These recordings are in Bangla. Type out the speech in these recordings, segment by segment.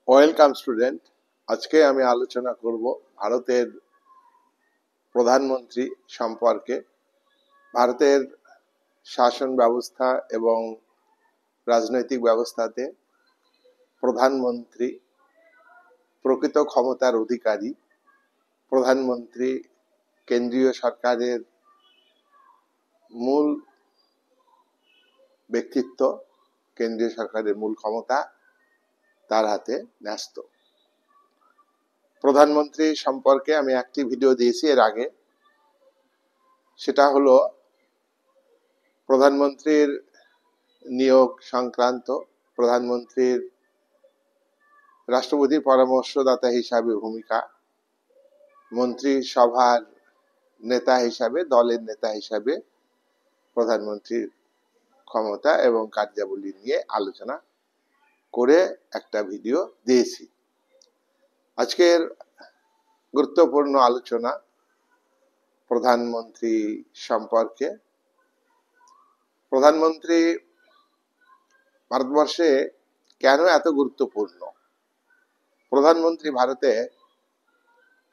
Welcome student. আজকে আমি আলোচনা করব ভারতের প্রধানমন্ত্রী সম্পর্কে। ভারতের শাসন ব্যবস্থা এবং রাজনৈতিক ব্যবস্থাতে প্রধানমন্ত্রী প্রকৃত ক্ষমতার অধিকারী। প্রধানমন্ত্রী কেন্দ্রীয় সরকারের মূল ব্যক্তিত্ব, কেন্দ্রীয় সরকারের মূল ক্ষমতা তার হাতে ন্যস্ত। প্রধানমন্ত্রী সম্পর্কে আমি একটি ভিডিও দিয়েছি এর আগে। সেটা হলো প্রধানমন্ত্রীর নিয়োগ সংক্রান্ত, প্রধানমন্ত্রীর রাষ্ট্রপতির পরামর্শদাতা হিসাবে ভূমিকা, মন্ত্রিসভার নেতা হিসাবে, দলের নেতা হিসাবে প্রধানমন্ত্রীর ক্ষমতা এবং কার্যাবলী নিয়ে আলোচনা করে একটা ভিডিও দিয়েছি। আজকের গুরুত্বপূর্ণ আলোচনা প্রধানমন্ত্রী সম্পর্কে। প্রধানমন্ত্রী ভারতবর্ষে কেন এত গুরুত্বপূর্ণ? প্রধানমন্ত্রী ভারতে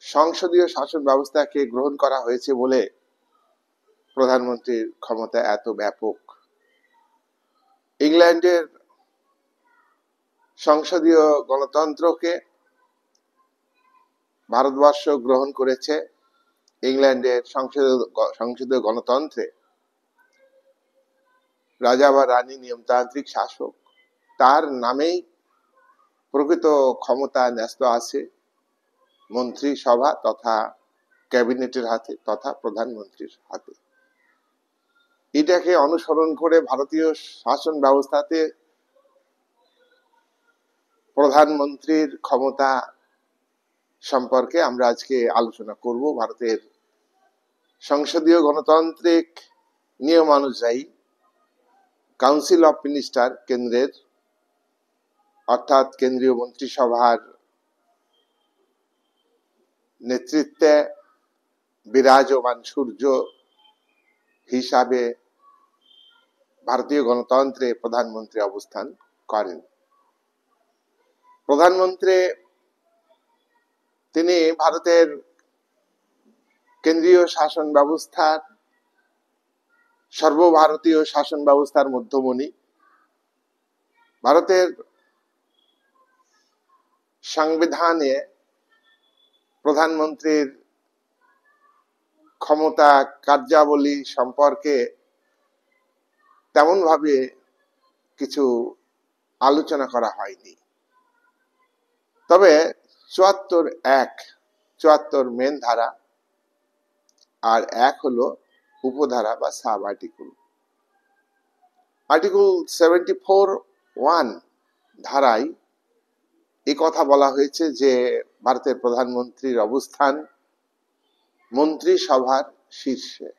সংসদীয় শাসন ব্যবস্থাকে গ্রহণ করা হয়েছে বলে প্রধানমন্ত্রীর ক্ষমতা এত ব্যাপক। ইংল্যান্ডের সংসদীয় গণতন্ত্রকে ভারতবর্ষ গ্রহণ করেছে। ইংল্যান্ডের সংসদীয় গণতন্ত্রে রাজা বা রানী নিয়মতান্ত্রিক শাসক, তার নামেই প্রকৃত ক্ষমতা ন্যস্ত আছে মন্ত্রিসভা তথা ক্যাবিনেটের হাতে তথা প্রধানমন্ত্রীর হাতে। এটাকে অনুসরণ করে ভারতীয় শাসন ব্যবস্থাতে প্রধানমন্ত্রীর ক্ষমতা সম্পর্কে আমরা আজকে আলোচনা করব। ভারতের সংসদীয় গণতান্ত্রিক নিয়ম অনুযায়ী কাউন্সিল অফ মিনিস্টার, কেন্দ্রের অর্থাৎ কেন্দ্রীয় মন্ত্রিসভার নেতৃত্বে বিরাজমান সূর্য হিসাবে ভারতীয় গণতন্ত্রে প্রধানমন্ত্রী অবস্থান করেন। প্রধানমন্ত্রী তিনি ভারতের কেন্দ্রীয় শাসন ব্যবস্থার, সর্বভারতীয় শাসন ব্যবস্থার মধ্যমণি। ভারতের সংবিধানে প্রধানমন্ত্রীর ক্ষমতা কার্যাবলী সম্পর্কে তেমন ভাবে কিছু আলোচনা করা হয়নি। তবে 74 মেন ধারা আর 1 হলো উপধারা বা সাব আর্টিকেল। আর্টিকেল 74(1) ধারায় এই কথা বলা হয়েছে যে ভারতের প্রধানমন্ত্রীর অবস্থান মন্ত্রিসভার শীর্ষে।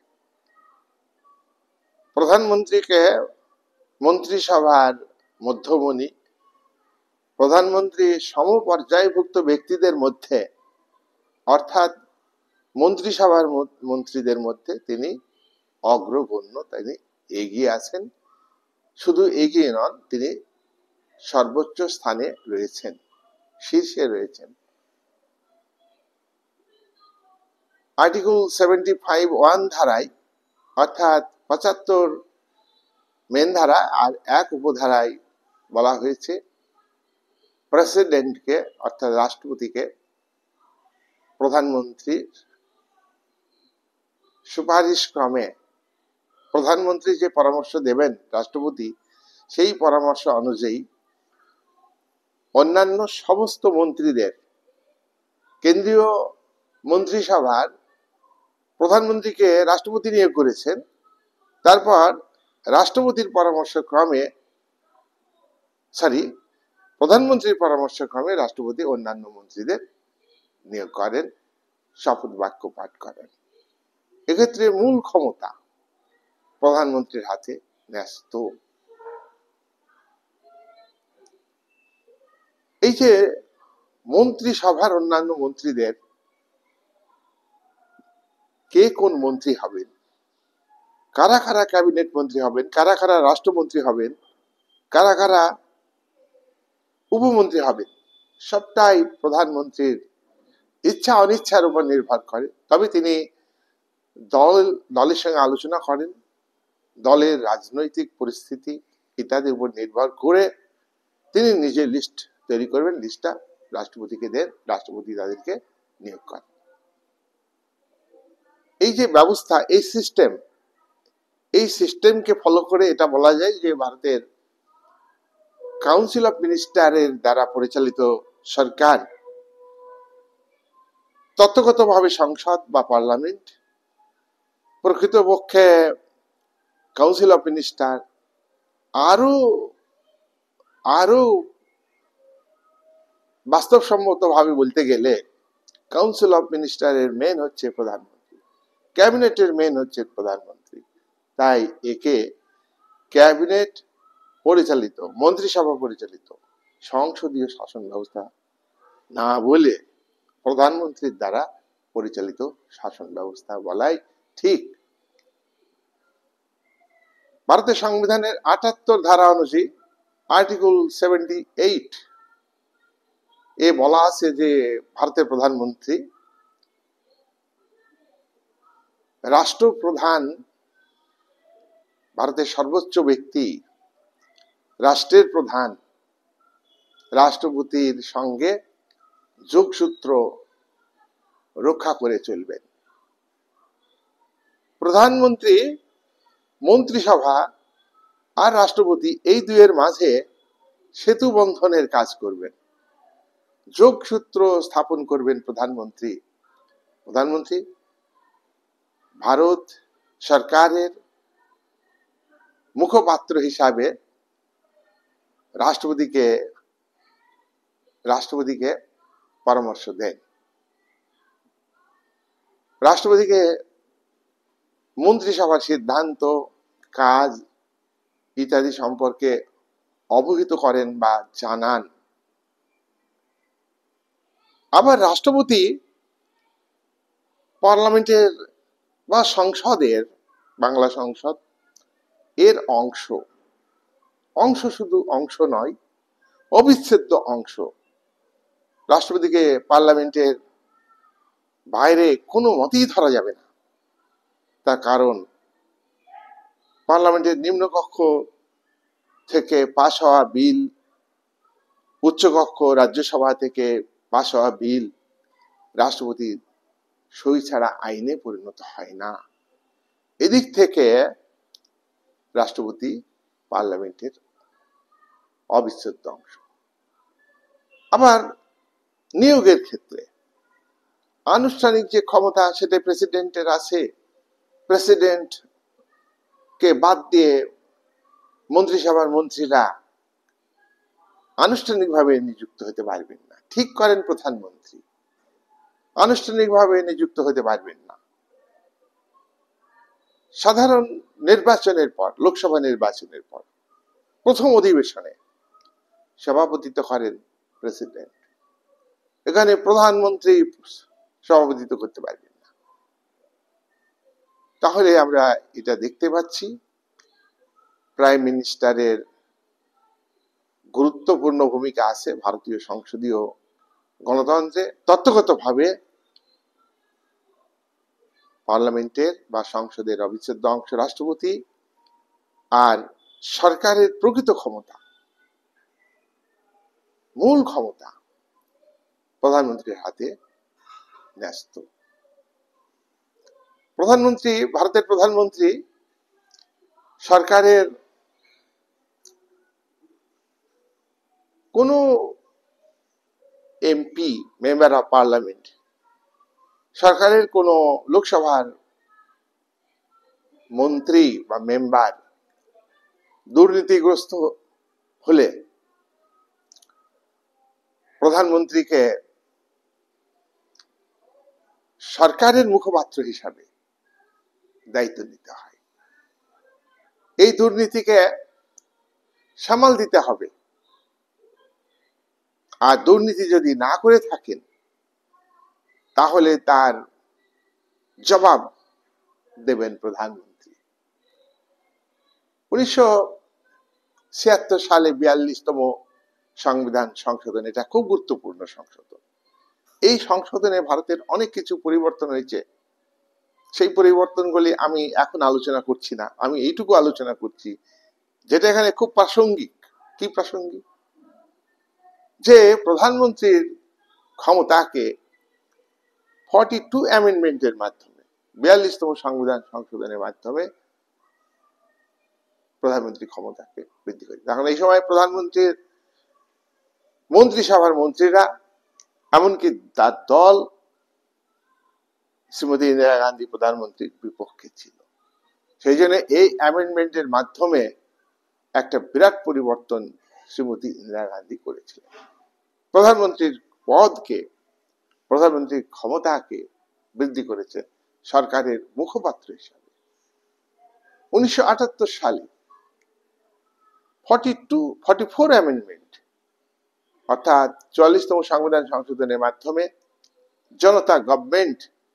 প্রধানমন্ত্রীকে মন্ত্রিসভার মধ্যমণি, প্রধানমন্ত্রী সমপর্যায়ভুক্ত ব্যক্তিদের মধ্যে অর্থাৎ মন্ত্রিসভার মন্ত্রীদের মধ্যে তিনি অগ্রগণ্য, তিনি এগিয়ে আছেন। শুধু এগিয়ে নন, তিনি সর্বোচ্চ স্থানে রয়েছেন, শীর্ষে রয়েছেন। আর্টিকেল 75(1) ধারায় অর্থাৎ 75 মেন ধারা আর 1 উপধারায় বলা হয়েছে প্রেসিডেন্টকে অর্থাৎ রাষ্ট্রপতিকে প্রধানমন্ত্রীর সুপারিশ ক্রমে প্রধানমন্ত্রী যে পরামর্শ দেবেন রাষ্ট্রপতি, সেই পরামর্শ অনুযায়ী অন্যান্য সমস্ত মন্ত্রীদের, কেন্দ্রীয় মন্ত্রিসভার প্রধানমন্ত্রীকে রাষ্ট্রপতি নিয়োগ করেছেন, তারপর রাষ্ট্রপতির পরামর্শ ক্রমে প্রধানমন্ত্রীর পরামর্শ ক্রমে রাষ্ট্রপতি অন্যান্য মন্ত্রীদের নিয়োগ করেন, শপথ বাক্য পাঠ করেন। এক্ষেত্রে মূল ক্ষমতা প্রধানমন্ত্রীর হাতে ন্যস্ত। এই যে মন্ত্রিসভার অন্যান্য মন্ত্রীদের কে কোন মন্ত্রী হবেন, কারা কারা ক্যাবিনেট মন্ত্রী হবেন, কারা কারা রাষ্ট্রমন্ত্রী হবেন, কারা কারা উপমন্ত্রী হবেন, সবটাই প্রধানমন্ত্রীর ইচ্ছা অনিচ্ছার উপর নির্ভর করে। তবে তিনি দলের সঙ্গে আলোচনা করেন, দলের রাজনৈতিক পরিস্থিতি ইত্যাদির উপর নির্ভর করে তিনি নিজে লিস্ট তৈরি করবেন, লিস্টটা রাষ্ট্রপতিকে দেন, রাষ্ট্রপতি তাদেরকে নিয়োগ করেন। এই যে ব্যবস্থা, এই সিস্টেমকে ফলো করে এটা বলা যায় যে ভারতের কাউন্সিল অফ মিনিস্টারের দ্বারা পরিচালিত সরকার তত্ত্বগতভাবে সংসদ বা পার্লামেন্ট, প্রকৃতপক্ষে কাউন্সিল অফ মিনিস্টার আরো আরো বাস্তবসম্মত ভাবে বলতে গেলে কাউন্সিল অফ মিনিস্টারের মেন হচ্ছে প্রধানমন্ত্রী, ক্যাবিনেটের মেন হচ্ছে প্রধানমন্ত্রী। তাই একে ক্যাবিনেট পরিচালিত, মন্ত্রিসভা পরিচালিত সংসদীয় শাসন ব্যবস্থা না বলে প্রধানমন্ত্রীর দ্বারা পরিচালিত শাসন ব্যবস্থা বলাই ঠিক। ভারতের সংবিধানের ৭৮ ধারা অনুযায়ী আর্টিকেল 78 এ বলা আছে যে ভারতের প্রধানমন্ত্রী রাষ্ট্রপ্রধান, ভারতের সর্বোচ্চ ব্যক্তি, রাষ্ট্রের প্রধান, রাষ্ট্রপতির সঙ্গে যোগসূত্র রক্ষা করে চলবেন। প্রধানমন্ত্রী, মন্ত্রিসভা আর রাষ্ট্রপতি এই দুয়ের মাঝে সেতু বন্ধনের কাজ করবেন, যোগসূত্র স্থাপন করবেন প্রধানমন্ত্রী। প্রধানমন্ত্রী ভারত সরকারের মুখপাত্র হিসাবে রাষ্ট্রপতিকে পরামর্শ দেন, রাষ্ট্রপতিকে মন্ত্রিসভার সিদ্ধান্ত, কাজ ইত্যাদি সম্পর্কে অবহিত করেন বা জানান। আবার রাষ্ট্রপতি পার্লামেন্টের বা সংসদের, বাংলা সংসদ এর অংশ শুধু অংশ নয়, অবিচ্ছেদ্য অংশ। রাষ্ট্রপতিকে পার্লামেন্টের বাইরে কোনো মতেই ধরা যাবে না। তার কারণ পার্লামেন্টের নিম্নকক্ষ থেকে পাশ হওয়া বিল, উচ্চকক্ষ রাজ্যসভা থেকে পাশ হওয়া বিল রাষ্ট্রপতির সই ছাড়া আইনে পরিণত হয় না। এদিক থেকে রাষ্ট্রপতি পার্লামেন্টের অবিচ্ছেদ্য অংশ। আবার নিয়োগের ক্ষেত্রে আনুষ্ঠানিক যে ক্ষমতা সেটা প্রেসিডেন্টের আছে। প্রেসিডেন্ট কে বাদ দিয়ে মন্ত্রিসভার মন্ত্রীরা আনুষ্ঠানিকভাবে নিযুক্ত হতে পারবেন না, ঠিক করেন প্রধানমন্ত্রী, আনুষ্ঠানিকভাবে নিযুক্ত হতে পারবেন না। সাধারণ নির্বাচনের পর, লোকসভা নির্বাচনের পর প্রথম অধিবেশনে সভাপতিত্ব করেন প্রেসিডেন্ট। এখানে প্রধানমন্ত্রী সভাপতিত্ব করতে পারবেন না। তাহলে আমরা এটা দেখতে পাচ্ছি প্রাইম মিনিস্টারের গুরুত্বপূর্ণ ভূমিকা আছে ভারতীয় সংসদীয় গণতন্ত্রে। তত্ত্বগতভাবে পার্লামেন্টের বা সংসদের অবিচ্ছেদ্য অংশ রাষ্ট্রপতি, আর সরকারের প্রকৃত ক্ষমতা, মূল ক্ষমতা প্রধানমন্ত্রীর হাতে ন্যস্ত। প্রধানমন্ত্রী, ভারতের প্রধানমন্ত্রী সরকারের কোন এমপি, মেম্বার অফ পার্লামেন্ট, সরকারের কোন লোকসভার মন্ত্রী বা মেম্বার দুর্নীতিগ্রস্ত হলে প্রধানমন্ত্রীকে সরকারের মুখপাত্র হিসাবে দায়িত্ব নিতে হয়। এই দুর্নীতিকে সামাল দিতে হবে, আর দুর্নীতি যদি না করে থাকেন তাহলে তার জবাব দেবেন প্রধানমন্ত্রী। 1976 সালে 42তম সংবিধান সংশোধন, এটা খুব গুরুত্বপূর্ণ সংশোধন। এই সংশোধনে ভারতের অনেক কিছু পরিবর্তন হয়েছে। সেই পরিবর্তনগুলি আমি এখন আলোচনা করছি না, আমি এইটুকু আলোচনা করছি যেটা এখানে খুব প্রাসঙ্গিক। কি প্রাসঙ্গিক? যে প্রধানমন্ত্রীর ক্ষমতাকে 42 অ্যামেন্ডমেন্টের মাধ্যমে, 42তম সংবিধান সংশোধনের মাধ্যমে প্রধানমন্ত্রী ক্ষমতাকে বৃদ্ধি করে। এখন এই সময় প্রধানমন্ত্রীর মন্ত্রিসভার মন্ত্রীরা, এমনকি তার দল শ্রীমতী ইন্দিরা গান্ধী প্রধানমন্ত্রীর বিপক্ষে ছিল। সেই জন্য এই অ্যামেন্ডমেন্টের মাধ্যমে একটা বিরাট পরিবর্তন শ্রীমতী ইন্দিরা গান্ধী করেছিলেন। প্রধানমন্ত্রীর পদকে, প্রধানমন্ত্রীর ক্ষমতাকে বৃদ্ধি করেছে সরকারের মুখপাত্র হিসাবে। 1978 সালে 44 অ্যামেন্ডমেন্ট অর্থাৎ 44তম সংবিধান সংশোধনের মাধ্যমে জনতা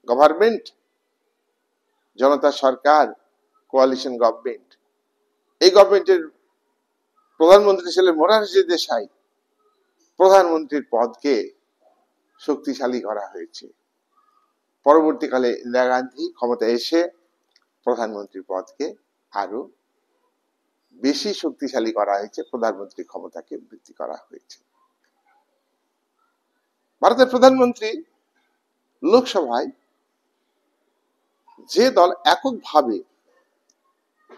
গভর্নমেন্ট, জনতা সরকার, কোয়ালিশন গভর্নমেন্ট, এই গভর্নমেন্টের প্রধানমন্ত্রী ছিলেন মোরারজি দেশাই। প্রধানমন্ত্রীর পদকে শক্তিশালী করা হয়েছে। পরবর্তীকালে ইন্দিরা গান্ধী ক্ষমতায় এসে প্রধানমন্ত্রীর পদকে আরো বেশি শক্তিশালী করা হয়েছে, প্রধানমন্ত্রীর ক্ষমতাকে বৃদ্ধি করা হয়েছে। ভারতের প্রধানমন্ত্রী লোকসভায় যে দল এককভাবে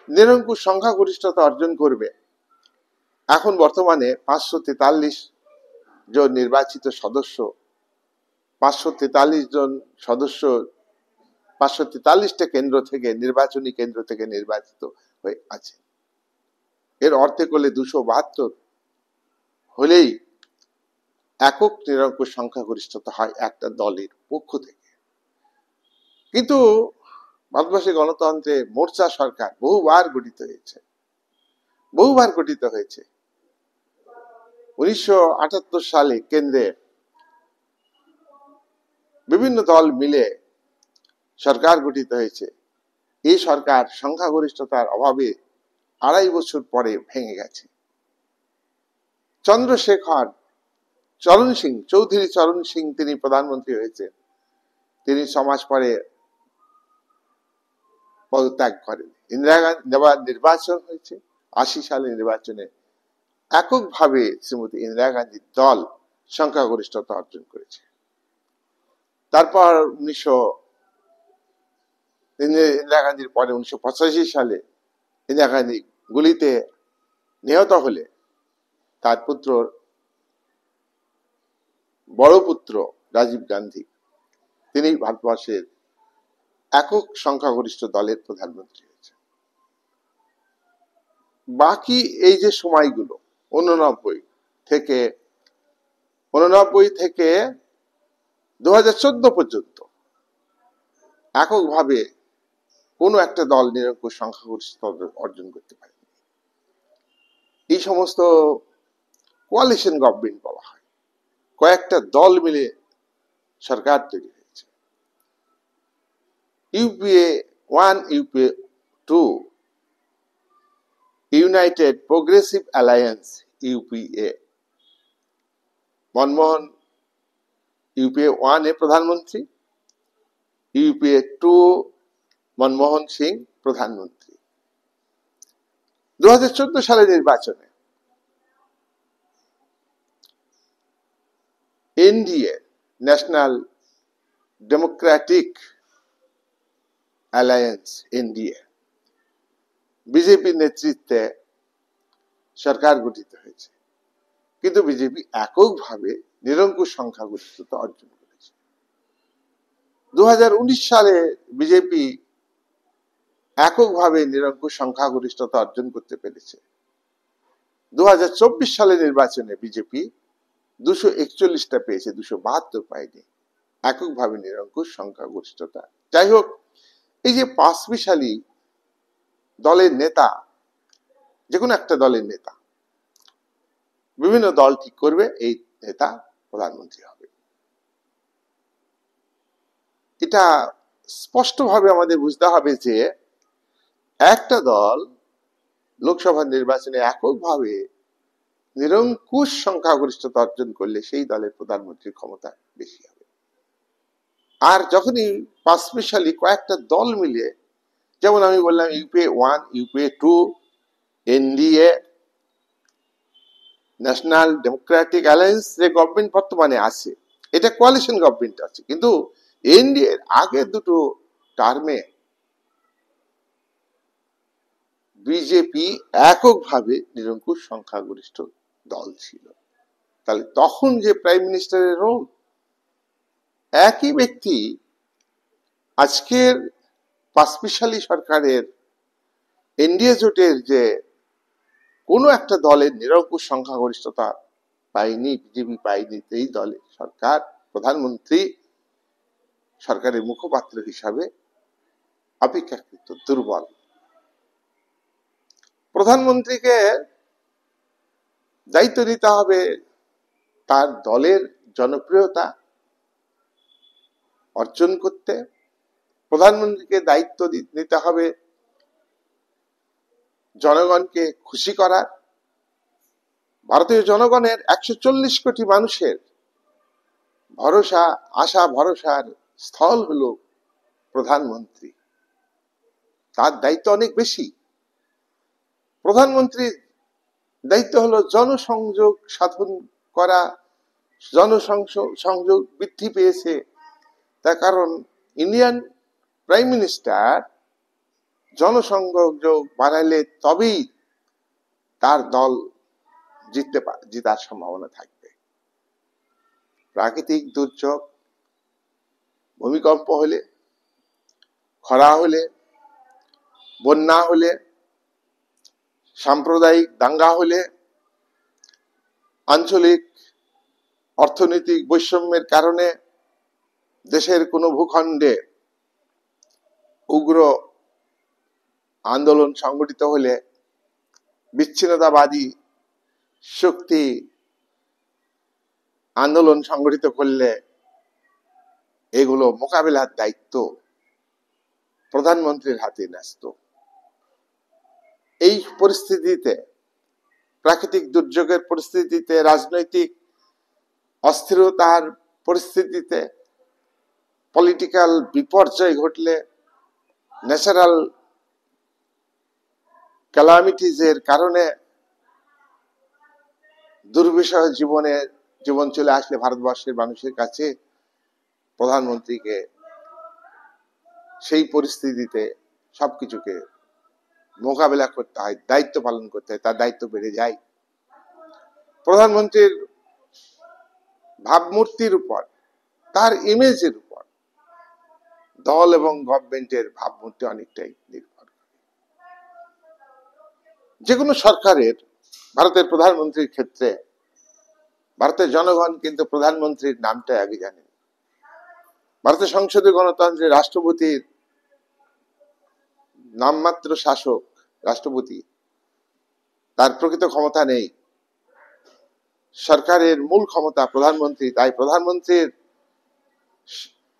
নিরঙ্কুশ সংখ্যাগরিষ্ঠতা অর্জন করবে, এখন বর্তমানে 543 জন নির্বাচিত সদস্য, 543 জন সদস্য 543টা কেন্দ্র থেকে, নির্বাচনী কেন্দ্র থেকে নির্বাচিত হয়ে আছে। এর অর্থে করলে 272 হলেই একক নিরঙ্কুশ সংখ্যাগরিষ্ঠতা হয় একটা দলের পক্ষ থেকে। কিন্তু ভারতবর্ষের গণতন্ত্রে মোর্চা সরকার বহুবার গঠিত হয়েছে। 1978 সালে কেন্দ্রে বিভিন্ন দল মিলে সরকার গঠিত হয়েছে। এই সরকার সংখ্যাগরিষ্ঠতার অভাবে 2.5 বছর পরে ভেঙে গেছে। চৌধুরী চরণ সিং তিনি প্রধানমন্ত্রী হয়েছে। তিনি 6 মাস পরে পদত্যাগ করেন। ইন্দিরা গান্ধী নির্বাচন হয়েছে। 80 সালে নির্বাচনে এককভাবে শ্রীমতী ইন্দিরা গান্ধীর দল সংখ্যাগরিষ্ঠতা অর্জন করেছে। তারপর ইন্দিরা গান্ধীর পরে 1985 সালে ইন্দিরা গান্ধী গুলিতে নিহত হলে তার বড় পুত্র রাজীব গান্ধী, তিনি ভারতবর্ষের একক সংখ্যাগরিষ্ঠ দলের প্রধানমন্ত্রী হয়েছে। বাকি এই যে সময়গুলো 89 থেকে 2014 পর্যন্ত এককভাবে কোনো একটা দল নিরঙ্কুশ সংখ্যাগরিষ্ঠতা অর্জন করতে পারে। এই সমস্ত কোয়ালিশন গভর্নমেন্ট বলা হয়, কয়েকটা দল মিলে সরকার তৈরি হয়েছে। UPA 1, UPA 2, United progressive alliance UPA. Manmohan UPA 1 এ প্রধানমন্ত্রী, ইউপিএ 2 মনমোহন সিং প্রধানমন্ত্রী। 2014 সালের নির্বাচনে NDA, national Democratic alliance, NDA, বিজেপির নেতৃত্বে সরকার গঠিত হয়েছে। কিন্তু বিজেপি এককভাবে নিরঙ্কুশ সংখ্যাগরিষ্ঠতা অর্জন করেছে। 2019 সালে বিজেপি এককভাবে নিরঙ্কুশ সংখ্যাগরিষ্ঠতা অর্জন করতে পেরেছে। 2024 সালে নির্বাচনে বিজেপি 241টা পেয়েছে, 272 পায়নি, এককভাবে নিরঙ্কুশ সংখ্যাগরিষ্ঠতা। যাই হোক, এই যে পাঁচমিশালী দলের নেতা, যে কোনো একটা দলের নেতা, বিভিন্ন দল ঠিক করবে এই নেতা প্রধানমন্ত্রী হবে। এটা স্পষ্টভাবে আমাদের বুঝতে হবে যে একটা দল লোকসভা নির্বাচনে এককভাবে নিরঙ্কুশ সংখ্যাগরিষ্ঠতা অর্জন করলে সেই দলের প্রধানমন্ত্রীর ক্ষমতা বেশি হবে। আর যখনই পাঁচমিশালি কয়েকটা দল মিলিয়ে, যেমন আমি বললাম UPA 1, UPA 2, NDA, national Democratic alliance যে গভর্নমেন্ট বর্তমানে আছে, এটা কোয়ালিশন গভর্নমেন্ট আছে, কিন্তু এনডিএর আগের দুটো টার্মে বিজেপি এককভাবে নিরঙ্কুশ সংখ্যাগরিষ্ঠ দল ছিল। তাহলে তখন যে প্রাইম মিনিস্টারের রোল, একই ব্যক্তি আজকের পাঁচমিশালি সরকারের এনডিএ জোটের যে কোনো একটা দলের নিরঙ্কুশ সংখ্যাগরিষ্ঠতা পায়নি, বিজেপি পায়নি, এই দলের সরকার প্রধানমন্ত্রী সরকারের মুখপাত্র হিসাবে অপেক্ষাকৃত দুর্বল। প্রধানমন্ত্রীকে দায়িত্ব দিতে হবে তার দলের জনপ্রিয়তা অর্জন করতে, প্রধানমন্ত্রীকে দায়িত্ব নিতে হবে জনগণকে খুশি করার। ভারতীয় জনগণের 140 কোটি মানুষের ভরসা, আশা ভরসার স্থল হলো প্রধানমন্ত্রী। তার দায়িত্ব অনেক বেশি। প্রধানমন্ত্রীর দায়িত্ব হলো জনসংযোগ সাধন করা। জনসংযোগ বৃদ্ধি পেয়েছে, তার কারণ ইন্ডিয়ান প্রাইম মিনিস্টার জনসংযোগ বাড়াইলে তবেই তার দল জিতার সম্ভাবনা থাকবে। প্রাকৃতিক দুর্যোগ, ভূমিকম্প হলে, খরা হলে, বন্যা হলে, সাম্প্রদায়িক দাঙ্গা হলে, আঞ্চলিক অর্থনৈতিক বৈষম্যের কারণে দেশের কোনো ভূখণ্ডে উগ্র আন্দোলন সংগঠিত হলে, বিচ্ছিন্নতাবাদী শক্তি আন্দোলন সংগঠিত করলে, এগুলো মোকাবিলার দায়িত্ব প্রধানমন্ত্রীর হাতে ন্যস্ত। এই পরিস্থিতিতে, প্রাকৃতিক দুর্যোগের পরিস্থিতিতে, রাজনৈতিক অস্থিরতার পরিস্থিতিতে, পলিটিক্যাল বিপর্যয় ঘটলে, ন্যাচারাল ক্যালামিটিজের কারণে দুর্বিষহ জীবন চলে আসলে ভারতবর্ষের মানুষের কাছে প্রধানমন্ত্রীকে সেই পরিস্থিতিতে সবকিছুকে মোকাবেলা করতে হয়, দায়িত্ব পালন করতে হয়, তার দায়িত্ব বেড়ে যায়। প্রধানমন্ত্রীর ভাবমূর্তির উপর, তার ইমেজের উপর দল এবং গভর্নমেন্টের ভাবমূর্তি অনেকটাই নির্ভর করে। যে কোনো সরকারের, ভারতের প্রধানমন্ত্রীর ক্ষেত্রে ভারতের জনগণ কিন্তু প্রধানমন্ত্রীর নামটা আগে জানেন। ভারতের সংসদীয় গণতন্ত্রে রাষ্ট্রপতির নামমাত্র শাসক রাষ্ট্রপতি, তার প্রকৃত ক্ষমতা নেই। সরকারের মূল ক্ষমতা প্রধানমন্ত্রী, তাই প্রধানমন্ত্রীর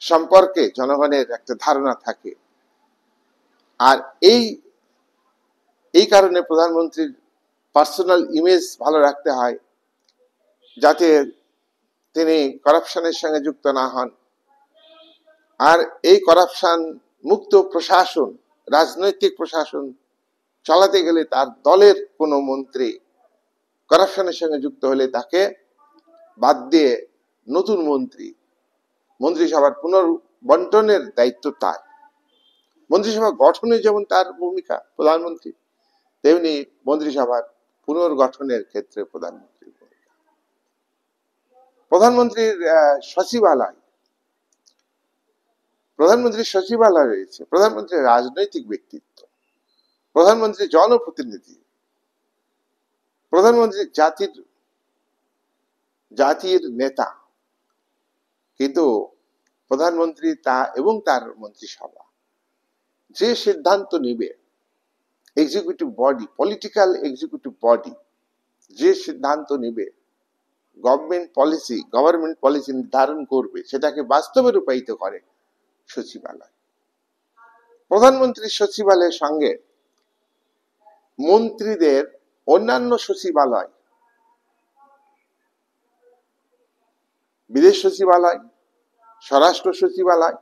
সম্পর্কে জনগণের একটা ধারণা থাকে। আর এই কারণে প্রধানমন্ত্রীর পার্সোনাল ইমেজ ভালো রাখতে হয়, যাতে তিনি করাপশনের সঙ্গে যুক্ত না হন। আর এই করাপশন মুক্ত প্রশাসন, রাজনৈতিক প্রশাসন চালাতে গেলে তার দলের কোনো মন্ত্রী করাপশনের সঙ্গে যুক্ত হলে তাকে বাদ দিয়ে নতুন মন্ত্রিসভার পুনর্বন্টনের দায়িত্ব তার। মন্ত্রিসভা গঠনে যেমন তার ভূমিকা প্রধানমন্ত্রী, তেমনি মন্ত্রিসভার পুনর্গঠনের ক্ষেত্রে প্রধানমন্ত্রীর ভূমিকা। প্রধানমন্ত্রীর সচিবালয় রয়েছে। প্রধানমন্ত্রী রাজনৈতিক ব্যক্তিত্ব, প্রধানমন্ত্রী জনপ্রতিনিধি, প্রধানমন্ত্রী জাতির নেতা। কিন্তু প্রধানমন্ত্রী এবং তার মন্ত্রিসভা যে সিদ্ধান্ত নিবে, executive body, political executive body যে সিদ্ধান্ত নিবে, গভর্নমেন্ট পলিসি নির্ধারণ করবে, সেটাকে বাস্তবে রূপায়িত করে সচিবালয়। প্রধানমন্ত্রীর সচিবালয়ের সঙ্গে মন্ত্রীদের অন্যান্য সচিবালয় বিদেশ সচিবালয়, স্বরাষ্ট্র সচিবালয়,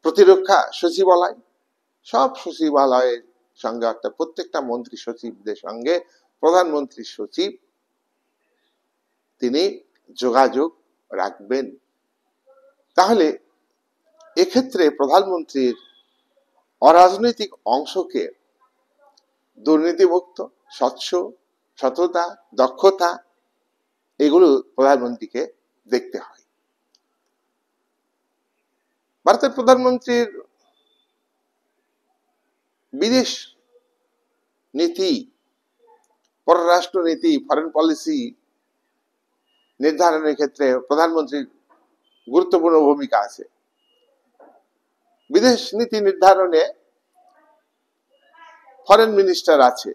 প্রতিরক্ষা সচিবালয়, সব সচিবালয়ের সঙ্গে অর্থাৎ প্রত্যেকটা মন্ত্রী সচিবদের সঙ্গে প্রধানমন্ত্রী সচিব তিনি যোগাযোগ রাখবেন। তাহলে এক্ষেত্রে প্রধানমন্ত্রীর অরাজনৈতিক অংশকে দুর্নীতিমুক্ত, স্বচ্ছ, সততা, দক্ষতা এগুলো প্রধানমন্ত্রীকে দেখতে হয়। ভারতের প্রধানমন্ত্রীর বিদেশ নীতি, পররাষ্ট্র নীতি, ফরেন পলিসি নির্ধারণের ক্ষেত্রে প্রধানমন্ত্রীর গুরুত্বপূর্ণ ভূমিকা আছে। বিদেশ নীতি নির্ধারণে ফরেন মিনিস্টার আছে,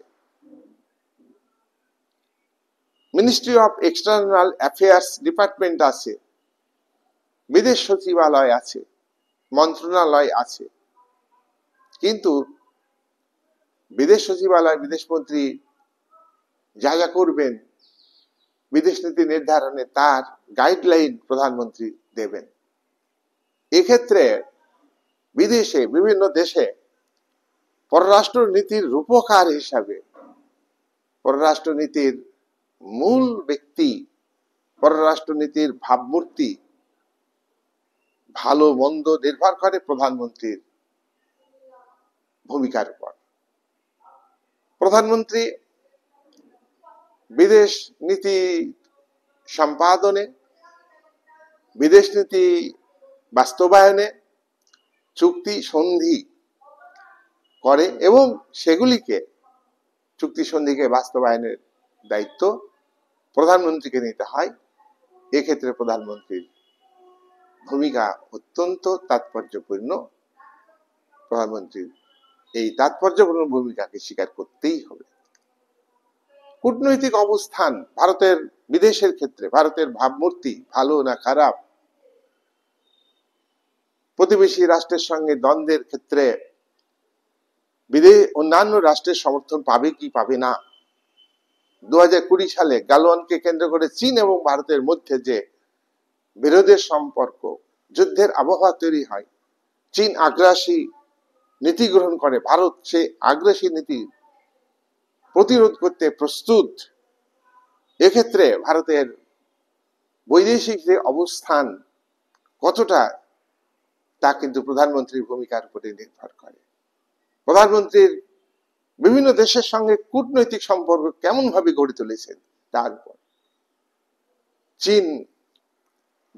ministry of external affairs department আছে, বিদেশ সচিবালয় আছে, মন্ত্রণালয় আছে। কিন্তু বিদেশ সচিবালয়, বিদেশমন্ত্রী যা যা করবেন বিদেশ নীতি নির্ধারণে তার গাইডলাইন প্রধানমন্ত্রী দেবেন। এক্ষেত্রে বিদেশে, বিভিন্ন দেশে পররাষ্ট্র নীতির রূপকার হিসাবে, পররাষ্ট্র নীতির মূল ব্যক্তি, পররাষ্ট্র নীতির ভাবমূর্তি, ভালো মন্দ নির্ভর করে প্রধানমন্ত্রীর ভূমিকার উপর। প্রধানমন্ত্রী বিদেশ নীতি সম্পাদনে, বিদেশ নীতি বাস্তবায়নে চুক্তি সন্ধি করে এবং সেগুলিকে, চুক্তি সন্ধিকে বাস্তবায়নের দায়িত্ব প্রধানমন্ত্রীকে নিতে হয়। এক্ষেত্রে প্রধানমন্ত্রীর ভূমিকা অত্যন্ত তাৎপর্যপূর্ণ। প্রধানমন্ত্রীর এই তাৎপর্যপূর্ণ ভূমিকাকে স্বীকার করতেই হবে। কূটনৈতিক অবস্থান ভারতের বিদেশের ক্ষেত্রে, ভারতের ভাবমূর্তি ভালো না খারাপ, প্রতিবেশী রাষ্ট্রের সঙ্গে দ্বন্দ্বের ক্ষেত্রে অন্যান্য রাষ্ট্রের সমর্থন পাবে কি পাবে না। 2020 সালে গালওয়ানকে কেন্দ্র করে চীন এবং ভারতের মধ্যে যে বিরোধের সম্পর্ক, যুদ্ধের আবহাওয়া তৈরি হয়, চীন আগ্রাসী নীতি গ্রহণ করে, ভারত সে আগ্রাসী নীতি প্রতিরোধ করতে প্রস্তুত। এক্ষেত্রে ভারতের বৈদেশিক যে অবস্থান কতটা, তা কিন্তু প্রধানমন্ত্রীর ভূমিকার উপরে নির্ভর করে। প্রধানমন্ত্রীর বিভিন্ন দেশের সঙ্গে কূটনৈতিক সম্পর্ক কেমন ভাবে গড়ে তুলেছেন তার উপর। চীন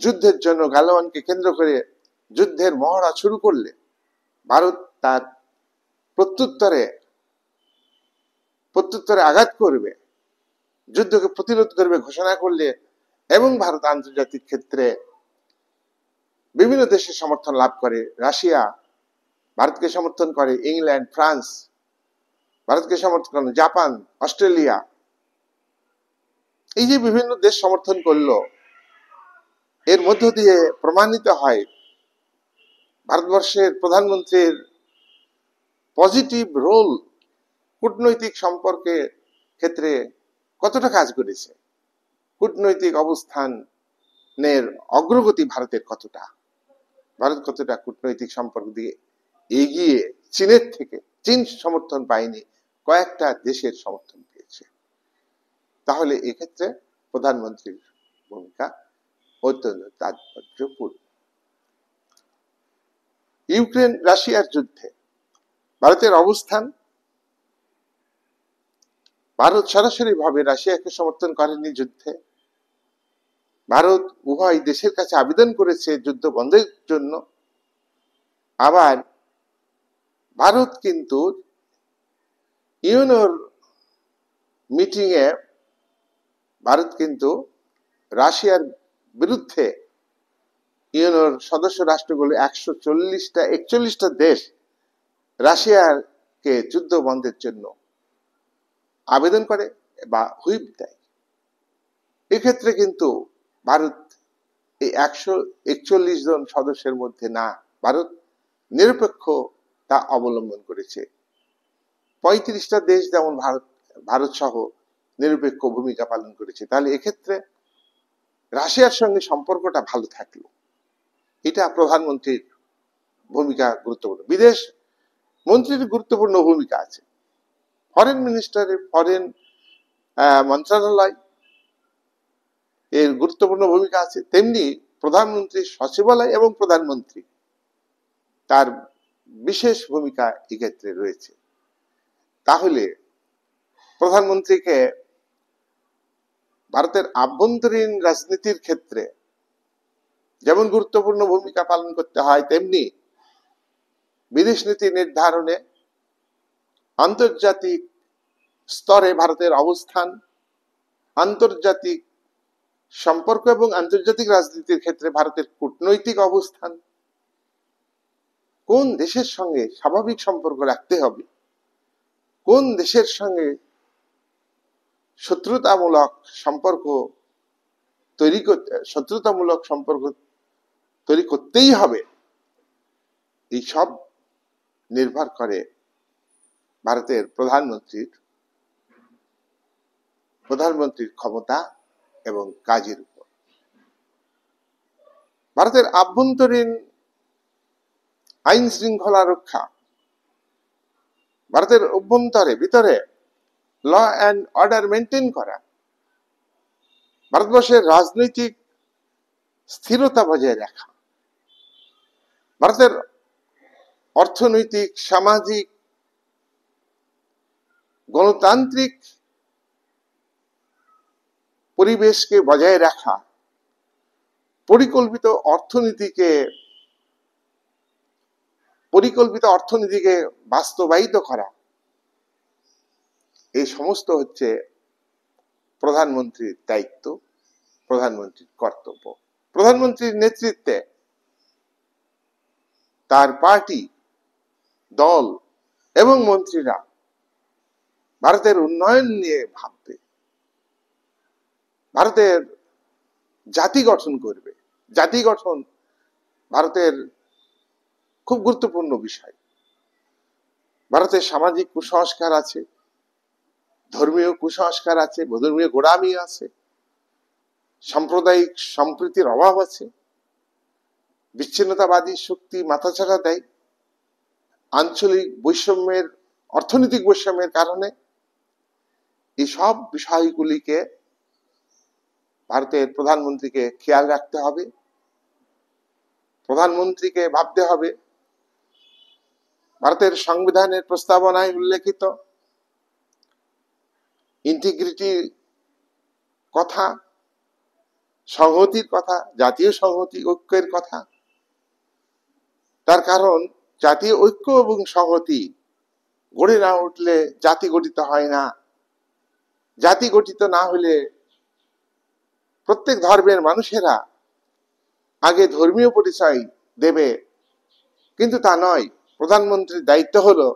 যুদ্ধের জন্য গালওয়ানকে কেন্দ্র করে যুদ্ধের মহড়া শুরু করলে ভারত তার প্রত্যুত্তরে আঘাত করবে, যুদ্ধকে প্রতিরোধ করবে ঘোষণা করলে, এবং ভারত আন্তর্জাতিক ক্ষেত্রে বিভিন্ন দেশের সমর্থন লাভ করে। রাশিয়া ভারতকে সমর্থন করে, ইংল্যান্ড, ফ্রান্স ভারতকে সমর্থন করে, জাপান, অস্ট্রেলিয়া, এই যে বিভিন্ন দেশ সমর্থন করলো, এর মধ্য দিয়ে প্রমাণিত হয় ভারতবর্ষের প্রধানমন্ত্রীর পজিটিভ রোল কূটনৈতিক সম্পর্কের ক্ষেত্রে কতটা কাজ করেছে, কূটনৈতিক অবস্থানের অগ্রগতি ভারতের কতটা, ভারত কতটা কূটনৈতিক সম্পর্ক দিয়ে এগিয়ে চীনের থেকে। চীন সমর্থন পায়নি, কয়েকটা দেশের সমর্থন পেয়েছে। তাহলে এক্ষেত্রে প্রধানমন্ত্রীর ভূমিকা অত্যন্ত তাৎপর্যপূর্ণ। ইউক্রেন রাশিয়ার যুদ্ধে ভারতের অবস্থান, ভারত সরাসরি ভাবে রাশিয়াকে সমর্থন করেনি যুদ্ধে। ভারত উভয় দেশের কাছে আবেদন করেছে যুদ্ধ বন্ধের জন্য। আবার ভারত কিন্তু ইউএনওর মিটিং এ ভারত কিন্তু রাশিয়ার বিরুদ্ধে, ইউএনওর সদস্য রাষ্ট্রগুলো 141টা দেশ রাশিয়াকে যুদ্ধ বন্ধের জন্য আবেদন করে বা হুইপ দেয়। এক্ষেত্রে কিন্তু ভারত এই 141 জন সদস্যের মধ্যে না, ভারত নিরপেক্ষতা অবলম্বন করেছে। 35টা দেশ যেমন ভারত সহ নিরপেক্ষ ভূমিকা পালন করেছে। তাহলে এক্ষেত্রে রাশিয়ার সঙ্গে সম্পর্কটা ভালো থাকলো, এটা প্রধানমন্ত্রীর ভূমিকা গুরুত্বপূর্ণ। বিদেশ মন্ত্রীর গুরুত্বপূর্ণ ভূমিকা আছে, ফরেন মিনিস্টারের ফরেন মন্ত্রণালয় এর গুরুত্বপূর্ণ ভূমিকা আছে, তেমনি প্রধানমন্ত্রীর সচিবালয় এবং প্রধানমন্ত্রী তার বিশেষ ভূমিকা এক্ষেত্রে রয়েছে। তাহলে প্রধানমন্ত্রীকে ভারতের আভ্যন্তরীণ রাজনীতির ক্ষেত্রে যেমন গুরুত্বপূর্ণ ভূমিকা পালন করতে হয়, তেমনি বিদেশ নীতি নির্ধারণে আন্তর্জাতিক স্তরে ভারতের অবস্থান, আন্তর্জাতিক সম্পর্ক এবং আন্তর্জাতিক রাজনীতির ক্ষেত্রে ভারতের কূটনৈতিক অবস্থান, কোন দেশের সঙ্গে স্বাভাবিক সম্পর্ক রাখতে হবে, কোন দেশের সঙ্গে শত্রুতামূলক সম্পর্ক তৈরি করতেই হবে, এই সব নির্ভর করে ভারতের প্রধানমন্ত্রীর ক্ষমতা এবং কাজের উপর। ভারতের আভ্যন্তরীণ আইন শৃঙ্খলা রক্ষা, ভারতের ভিতরে ল অ্যান্ড অর্ডার মেনটেন করা, ভারতবর্ষের রাজনৈতিক স্থিরতা বজায় রাখা, ভারতের অর্থনৈতিক, সামাজিক, গণতান্ত্রিক পরিবেশকে বজায় রাখা, পরিকল্পিত অর্থনীতিকে বাস্তবায়িত করা, এই সমস্ত হচ্ছে প্রধানমন্ত্রীর দায়িত্ব, প্রধানমন্ত্রীর কর্তব্য। প্রধানমন্ত্রীর নেতৃত্বে তার পার্টি, দল এবং মন্ত্রীরা ভারতের উন্নয়ন নিয়ে ভাববে, ভারতের জাতি গঠন করবে। জাতি গঠন ভারতের খুব গুরুত্বপূর্ণ বিষয়। ভারতের সামাজিক কুসংস্কার আছে, ধর্মীয় কুসংস্কার আছে, ধর্মীয় গোড়ামি আছে, সাম্প্রদায়িক সম্প্রীতির অভাব আছে, বিচ্ছিন্নতাবাদী শক্তি মাথাচাড়া দেয়, আঞ্চলিক বৈষম্যের, অর্থনৈতিক বৈষম্যের কারণে এই সব বিষয়গুলিকে ভারতের প্রধানমন্ত্রীকে খেয়াল রাখতে হবে, প্রধানমন্ত্রীকে ভাবতে হবে। ভারতের সংবিধানের প্রস্তাবনায় উল্লেখিত ইন্টিগ্রিটির কথা, সংহতির কথা, জাতীয় সংহতি, ঐক্যের কথা। তার কারণ জাতীয় ঐক্য এবং সংহতি গড়ে না উঠলে জাতি গঠিত হয় না। জাতি গঠিত না হলে প্রত্যেক ধর্মের মানুষেরা আগে ধর্মীয় পরিচয় দেবে, কিন্তু তা নয়। প্রধানমন্ত্রীর দায়িত্ব হলো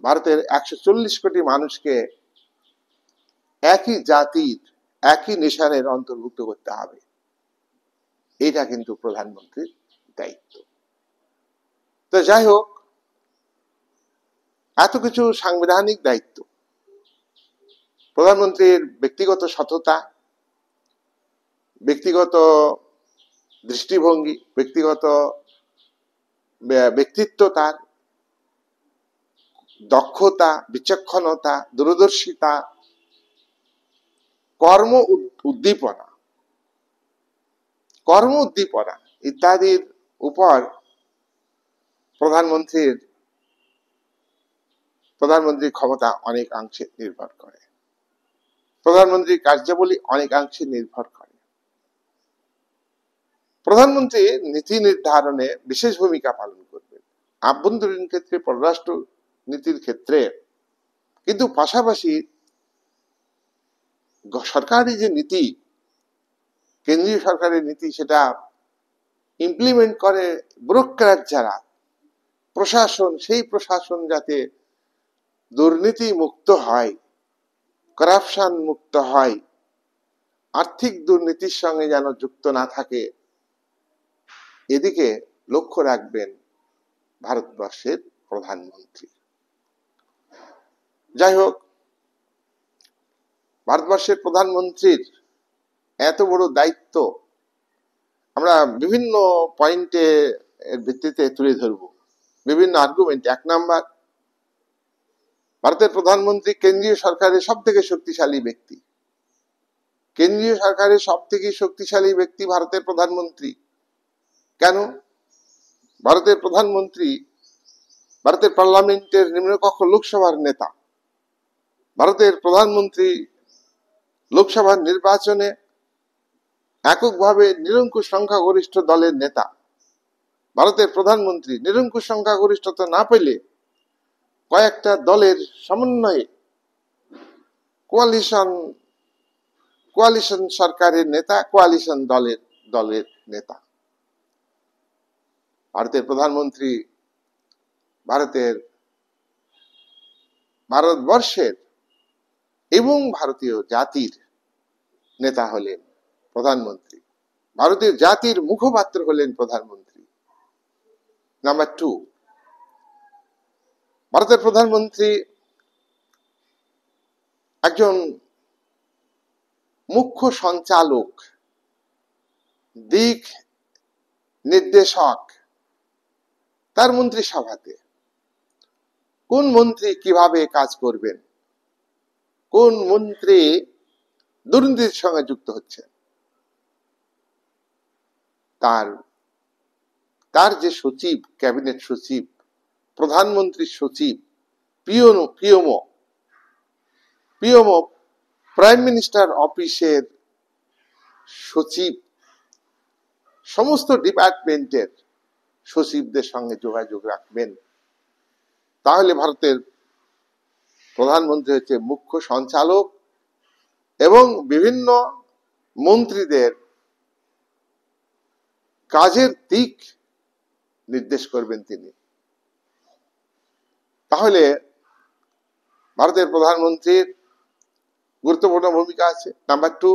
ভারতের 140 কোটি মানুষকে একই জাতির, একই নেশনের অন্তর্ভুক্ত করতে হবে। এটা কিন্তু প্রধানমন্ত্রীর দায়িত্ব। তো যাই হোক, এত কিছু সাংবিধানিক দায়িত্ব, প্রধানমন্ত্রীর ব্যক্তিগত সততা, ব্যক্তিগত দৃষ্টিভঙ্গি, ব্যক্তিগত ব্যক্তিত্ব, তার দক্ষতা, বিচক্ষণতা, দূরদর্শিতা, কর্ম উদ্দীপনা ইত্যাদির উপর প্রধানমন্ত্রীর ক্ষমতা অনেকাংশে নির্ভর করে, প্রধানমন্ত্রীর কার্যাবলী অনেকাংশে নির্ভর করে। প্রধানমন্ত্রী নীতি নির্ধারণে বিশেষ ভূমিকা পালন করবেন, আভ্যন্তরীণ ক্ষেত্রে, পররাষ্ট্র নীতির ক্ষেত্রে, কিন্তু পাশাপাশি সরকারি যে নীতি, কেন্দ্রীয় সরকারের নীতি, সেটা ইমপ্লিমেন্ট করে ব্যুরোক্র্যাট যারা, প্রশাসন, সেই প্রশাসন যাতে দুর্নীতি মুক্ত হয়, করাপশন মুক্ত হয়, আর্থিক দুর্নীতির সঙ্গে যেন যুক্ত না থাকে, এদিকে লক্ষ্য রাখবেন ভারতবর্ষের প্রধানমন্ত্রী। যাই হোক, ভারতবর্ষের প্রধানমন্ত্রীর এত বড় দায়িত্ব আমরা বিভিন্ন পয়েন্টে এর ভিত্তিতে তুলে ধরব, বিভিন্ন আর্গুমেন্ট। 1 নাম্বার, ভারতের প্রধানমন্ত্রী কেন্দ্রীয় সরকারের সব থেকে শক্তিশালী ব্যক্তি। কেন্দ্রীয় সরকারের সব থেকে শক্তিশালী ব্যক্তি ভারতের প্রধানমন্ত্রী। কেন? ভারতের প্রধানমন্ত্রী ভারতের পার্লামেন্টের নিম্নকক্ষ লোকসভার নেতা। ভারতের প্রধানমন্ত্রী লোকসভার নির্বাচনে এককভাবে নিরঙ্কুশ সংখ্যাগরিষ্ঠ দলের নেতা। ভারতের প্রধানমন্ত্রী নিরঙ্কুশ সংখ্যাগরিষ্ঠতা না পেলে কয়েকটা দলের সমন্বয়ে কোয়ালিশন সরকারের নেতা, কোয়ালিশন দলের নেতা। ভারতের প্রধানমন্ত্রী ভারতবর্ষের এবং ভারতীয় জাতির নেতা হলেন প্রধানমন্ত্রী। ভারতের জাতির মুখপাত্র হলেন প্রধানমন্ত্রী। নাম্বার 2, ভারতের প্রধানমন্ত্রী একজন মুখ্য সঞ্চালক, দিক নির্দেশক তার মন্ত্রিসভাতে। কোন মন্ত্রী কিভাবে কাজ করবেন, কোন মন্ত্রী দুর্নীতির সঙ্গে যুক্ত হচ্ছে, তার যে সচিব, ক্যাবিনেট সচিব, প্রধানমন্ত্রীর সচিব, পিএমও প্রাইম মিনিস্টার অফিসের সচিব, সমস্ত ডিপার্টমেন্টের সচিবদের সঙ্গে যোগাযোগ রাখবেন। তাহলে ভারতের প্রধানমন্ত্রী হচ্ছে মুখ্য সঞ্চালক এবং বিভিন্ন মন্ত্রীদের কাজের দিক নির্দেশ করবেন তিনি। তাহলে ভারতের প্রধানমন্ত্রীর গুরুত্বপূর্ণ ভূমিকা আছে। নাম্বার 2,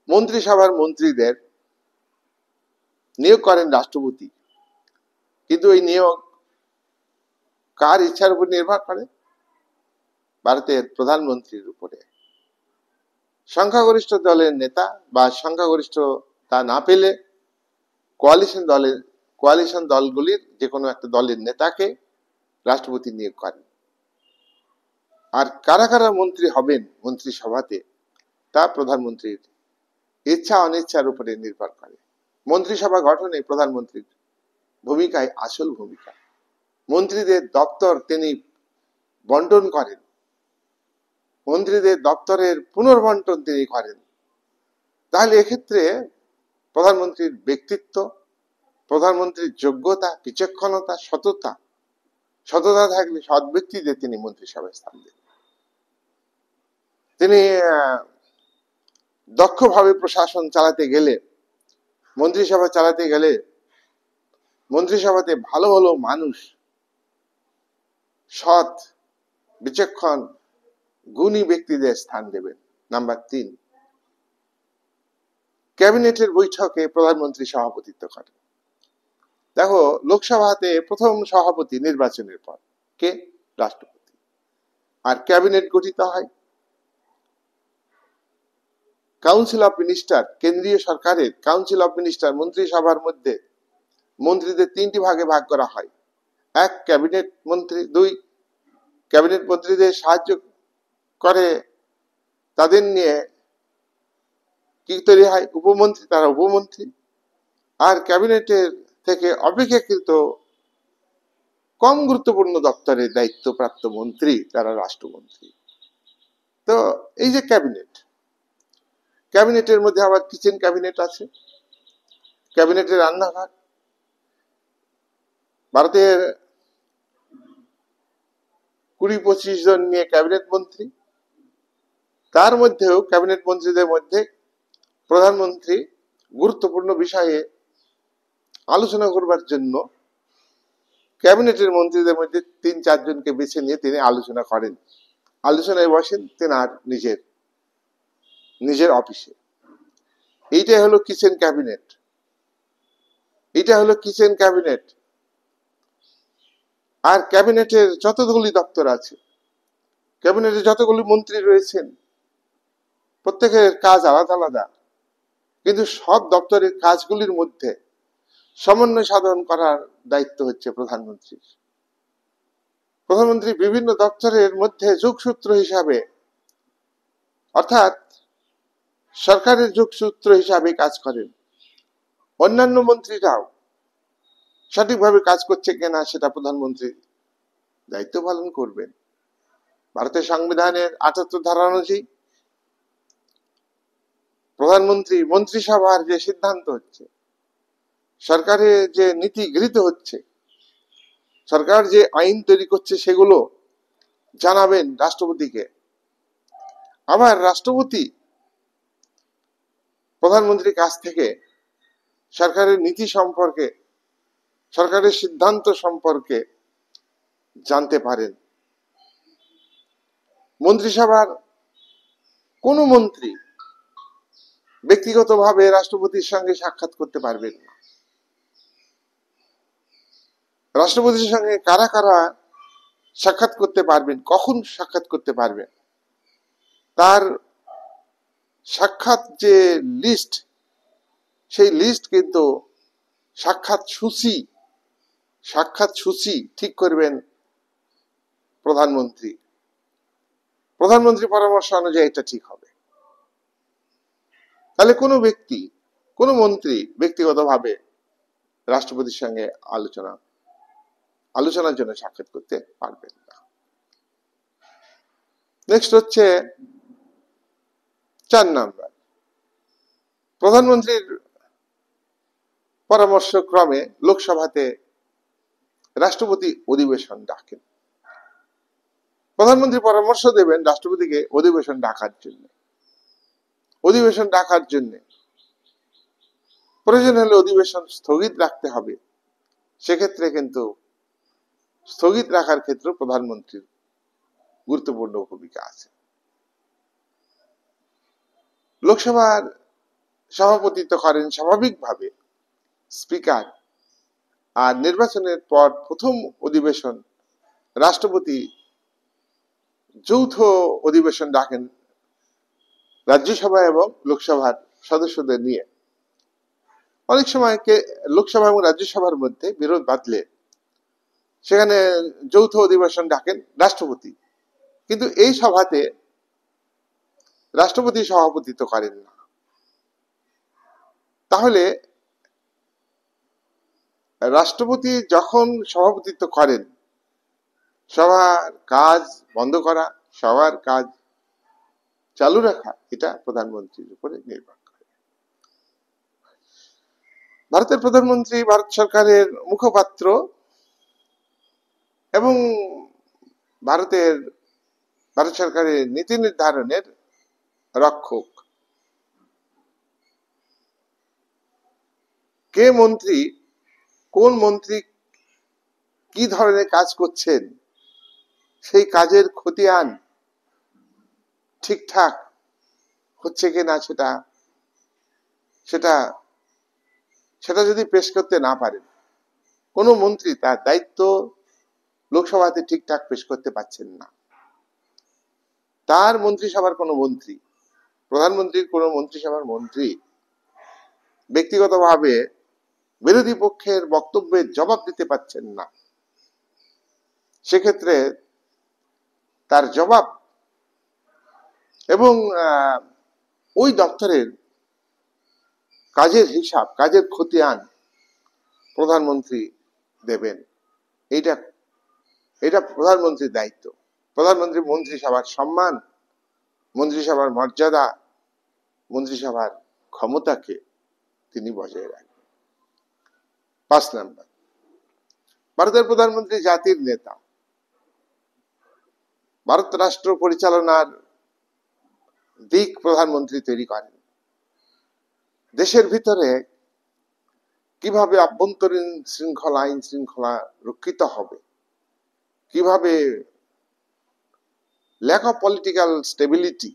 মন্ত্রিসভার মন্ত্রীদের নিয়োগ করেন রাষ্ট্রপতি, কিন্তু এই নিয়োগ কার ইচ্ছার উপর নির্ভর করে? ভারতের প্রধানমন্ত্রীর উপরে। সংখ্যাগরিষ্ঠ দলের নেতা বা সংখ্যাগরিষ্ঠতা না পেলে কোয়ালিশন দলগুলির যে কোনো একটা দলের নেতাকে রাষ্ট্রপতি নিয়োগ করেন। আর কারা কারা মন্ত্রী হবেন মন্ত্রিসভাতে তা প্রধানমন্ত্রীর ইচ্ছা অনিচ্ছার উপরে নির্ভর করে। মন্ত্রিসভা গঠনে প্রধানমন্ত্রীর ভূমিকায় আসল ভূমিকা। মন্ত্রীদের দপ্তর তিনি বন্টন করেন, মন্ত্রীদের দপ্তরের পুনর্বন্টন তিনি করেন। তাহলে এক্ষেত্রে প্রধানমন্ত্রীর ব্যক্তিত্ব, প্রধানমন্ত্রীর যোগ্যতা, বিচক্ষণতা, সততা থাকলে সৎ ব্যক্তিদের তিনি মন্ত্রিসভায় স্থান দেন। তিনি দক্ষভাবে প্রশাসন চালাতে গেলে, মন্ত্রিসভা চালাতে গেলে মন্ত্রিসভাতে ভালো ভালো মানুষ, সৎ বিচক্ষণ গুণী ব্যক্তিদের স্থান দেবেন। নাম্বার 3, ক্যাবিনেটের বৈঠকে প্রধানমন্ত্রী সভাপতিত্ব করেন। দেখো, লোকসভাতে প্রথম সভাপতি নির্বাচনের পর কে? রাষ্ট্রপতি। আর ক্যাবিনেট গঠিত হয় কাউন্সিল অফ মিনিস্টার, কেন্দ্রীয় সরকারের কাউন্সিল অফ মিনিস্টার, মন্ত্রিসভার মধ্যে মন্ত্রীদের 3টি ভাগে ভাগ করা হয়। 1, ক্যাবিনেট মন্ত্রী। 2, ক্যাবিনেট মন্ত্রীদের সাহায্য করে, তাদের নিয়ে কি তৈরি হয়? উপমন্ত্রী, তারা উপমন্ত্রী। আর ক্যাবিনেটের থেকে অপেক্ষাকৃত কম গুরুত্বপূর্ণ দপ্তরের দায়িত্বপ্রাপ্ত মন্ত্রী, তারা রাষ্ট্রমন্ত্রী। তো এই যে ক্যাবিনেটের মধ্যে আবার কিচেন ক্যাবিনেট আছে, ক্যাবিনেটের রান্নাঘর। ভারতের 20-25 জন নিয়ে ক্যাবিনেট মন্ত্রী। তার মধ্যেও ক্যাবিনেট মন্ত্রীদের মধ্যে প্রধানমন্ত্রী গুরুত্বপূর্ণ বিষয়ে আলোচনা করবার জন্য ক্যাবিনেটের মন্ত্রীদের মধ্যে 3-4 জনকে বেছে নিয়ে তিনি আলোচনা করেন। আলোচনায় বসেন তেনার নিজের অফিসে। এইটাই হলো কিচেন ক্যাবিনেট। আর ক্যাবিনেটের যতগুলি দপ্তর আছে, ক্যাবিনেটে যতগুলি মন্ত্রী রয়েছেন, প্রত্যেকের কাজ আলাদা আলাদা, কিন্তু সব দপ্তরের কাজগুলির মধ্যে সমন্বয় সাধন করার দায়িত্ব হচ্ছে প্রধানমন্ত্রীর। প্রধানমন্ত্রী বিভিন্ন দপ্তরের মধ্যে যোগসূত্র হিসাবে, অর্থাৎ সরকারের যোগসূত্র হিসাবে কাজ করেন। অন্যান্য মন্ত্রীরাও সঠিকভাবে কাজ করছে কিনা সেটা প্রধানমন্ত্রী দায়িত্ব পালন করবেন। ভারতের সংবিধানের ৭৮ ধারা অনুযায়ী প্রধানমন্ত্রী মন্ত্রিসভার যে সিদ্ধান্ত হচ্ছে, সরকারের যে নীতি গৃহীত হচ্ছে, সরকার যে আইন তৈরি করছে, সেগুলো জানাবেন রাষ্ট্রপতিকে। আবার রাষ্ট্রপতি প্রধানমন্ত্রীর কাছ থেকে সরকারের নীতি সম্পর্কে, সরকারের সিদ্ধান্ত সম্পর্কে জানতে পারেন। মন্ত্রিসভার কোন মন্ত্রী ব্যক্তিগতভাবে রাষ্ট্রপতির সঙ্গে সাক্ষাৎ করতে পারবেন না। রাষ্ট্রপতির সঙ্গে কারা কারা সাক্ষাৎ করতে পারবেন, কখন সাক্ষাৎ করতে পারবেন, তার সাক্ষাৎ যে লিস্ট, সেই লিস্ট কিন্তু সাক্ষাৎ সূচি ঠিক করবেন প্রধানমন্ত্রী। প্রধানমন্ত্রী পরামর্শ অনুযায়ী এটা ঠিক হবে। তাহলে কোনো ব্যক্তি, কোনো মন্ত্রী ব্যক্তিগতভাবে রাষ্ট্রপতির সঙ্গে আলোচনার জন্য সাক্ষাৎ করতে পারবেন না। নেক্সট হচ্ছে ৪ নাম্বার, প্রধানমন্ত্রীর পরামর্শ ক্রমে লোকসভাতে রাষ্ট্রপতি অধিবেশন ডাকেন। প্রধানমন্ত্রী পরামর্শ দেবেন রাষ্ট্রপতিকে অধিবেশন ডাকার জন্য। প্রয়োজন হলে অধিবেশন স্থগিত রাখতে হবে, সেক্ষেত্রে কিন্তু স্থগিত রাখার ক্ষেত্রে প্রধানমন্ত্রীর গুরুত্বপূর্ণ ভূমিকা আছে। লোকসভার সভাপতিত্ব করেন স্বাভাবিকভাবে স্পিকার, আর নির্বাচনের পর প্রথম অধিবেশন রাষ্ট্রপতি যৌথ অধিবেশন ডাকেন রাজ্যসভা এবং লোকসভার সদস্যদের নিয়ে। অনেক সময় লোকসভা এবং রাজ্যসভার মধ্যে বিরোধ বাঁধলে সেখানে যৌথ অধিবেশন ডাকেন রাষ্ট্রপতি, কিন্তু এই সভাতে রাষ্ট্রপতি সভাপতিত্ব করেন না। তাহলে রাষ্ট্রপতি যখন সভাপতিত্ব করেন, সবার কাজ বন্ধ করা, সবার কাজ চালু রাখা, এটা প্রধানমন্ত্রীর উপরে নির্ভর করে। ভারতের প্রধানমন্ত্রী ভারত সরকারের মুখপাত্র এবং ভারত সরকারের নীতি নির্ধারণের রক্ষক। কোন মন্ত্রী কি ধরনের কাজ করছেন, সেই কাজের খতিয়ান ঠিকঠাক হচ্ছে কিনা সেটা যদি পেশ করতে না পারেন, কোন মন্ত্রী তার দায়িত্ব লোকসভাতে ঠিকঠাক পেশ করতে পারছেন না, তার মন্ত্রিসভার কোন মন্ত্রী, প্রধানমন্ত্রীর কোন মন্ত্রিসভার মন্ত্রী ব্যক্তিগতভাবে বিরোধী পক্ষের বক্তব্যের জবাব দিতে পারছেন না, সেক্ষেত্রে তার জবাব এবং ওই দপ্তরের কাজের হিসাব, কাজের খতিয়ান প্রধানমন্ত্রী দেবেন। এটা প্রধানমন্ত্রীর দায়িত্ব। প্রধানমন্ত্রী মন্ত্রিসভার সম্মান, মন্ত্রিসভার মর্যাদা, মন্ত্রিসভার ক্ষমতাকে তিনি বজায় রাখবেন। ৫ নাম্বার, ভারতের প্রধানমন্ত্রী জাতির নেতা। ভারত রাষ্ট্র পরিচালনার দিক প্রধানমন্ত্রী তৈরি করেন। দেশের ভিতরে কিভাবে আভ্যন্তরীণ আইন শৃঙ্খলা রক্ষিত হবে, কিভাবে ল্যাক অফ পলিটিক্যাল স্টেবিলিটি,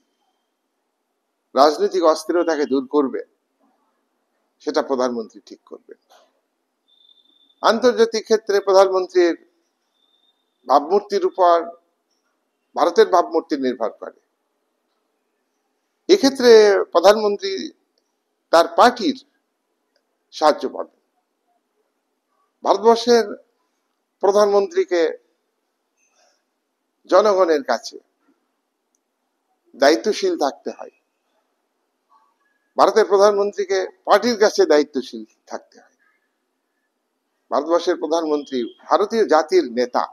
রাজনৈতিক অস্থিরতাকে দূর করবে, সেটা প্রধানমন্ত্রী ঠিক করবেন। আন্তর্জাতিক ক্ষেত্রে প্রধানমন্ত্রীর ভাবমূর্তির উপর ভারতের ভাবমূর্তি নির্ভর করে। এক্ষেত্রে প্রধানমন্ত্রী তার পার্টির সাহায্য পাবেন। ভারতবর্ষের প্রধানমন্ত্রীকে জনগণের কাছে দায়িত্বশীল থাকতে হয়, ভারতের প্রধানমন্ত্রীকে পার্টির কাছে দায়িত্বশীল থাকতে হয়। ভারতবর্ষের প্রধানমন্ত্রী ভারতীয় জাতির নেতা,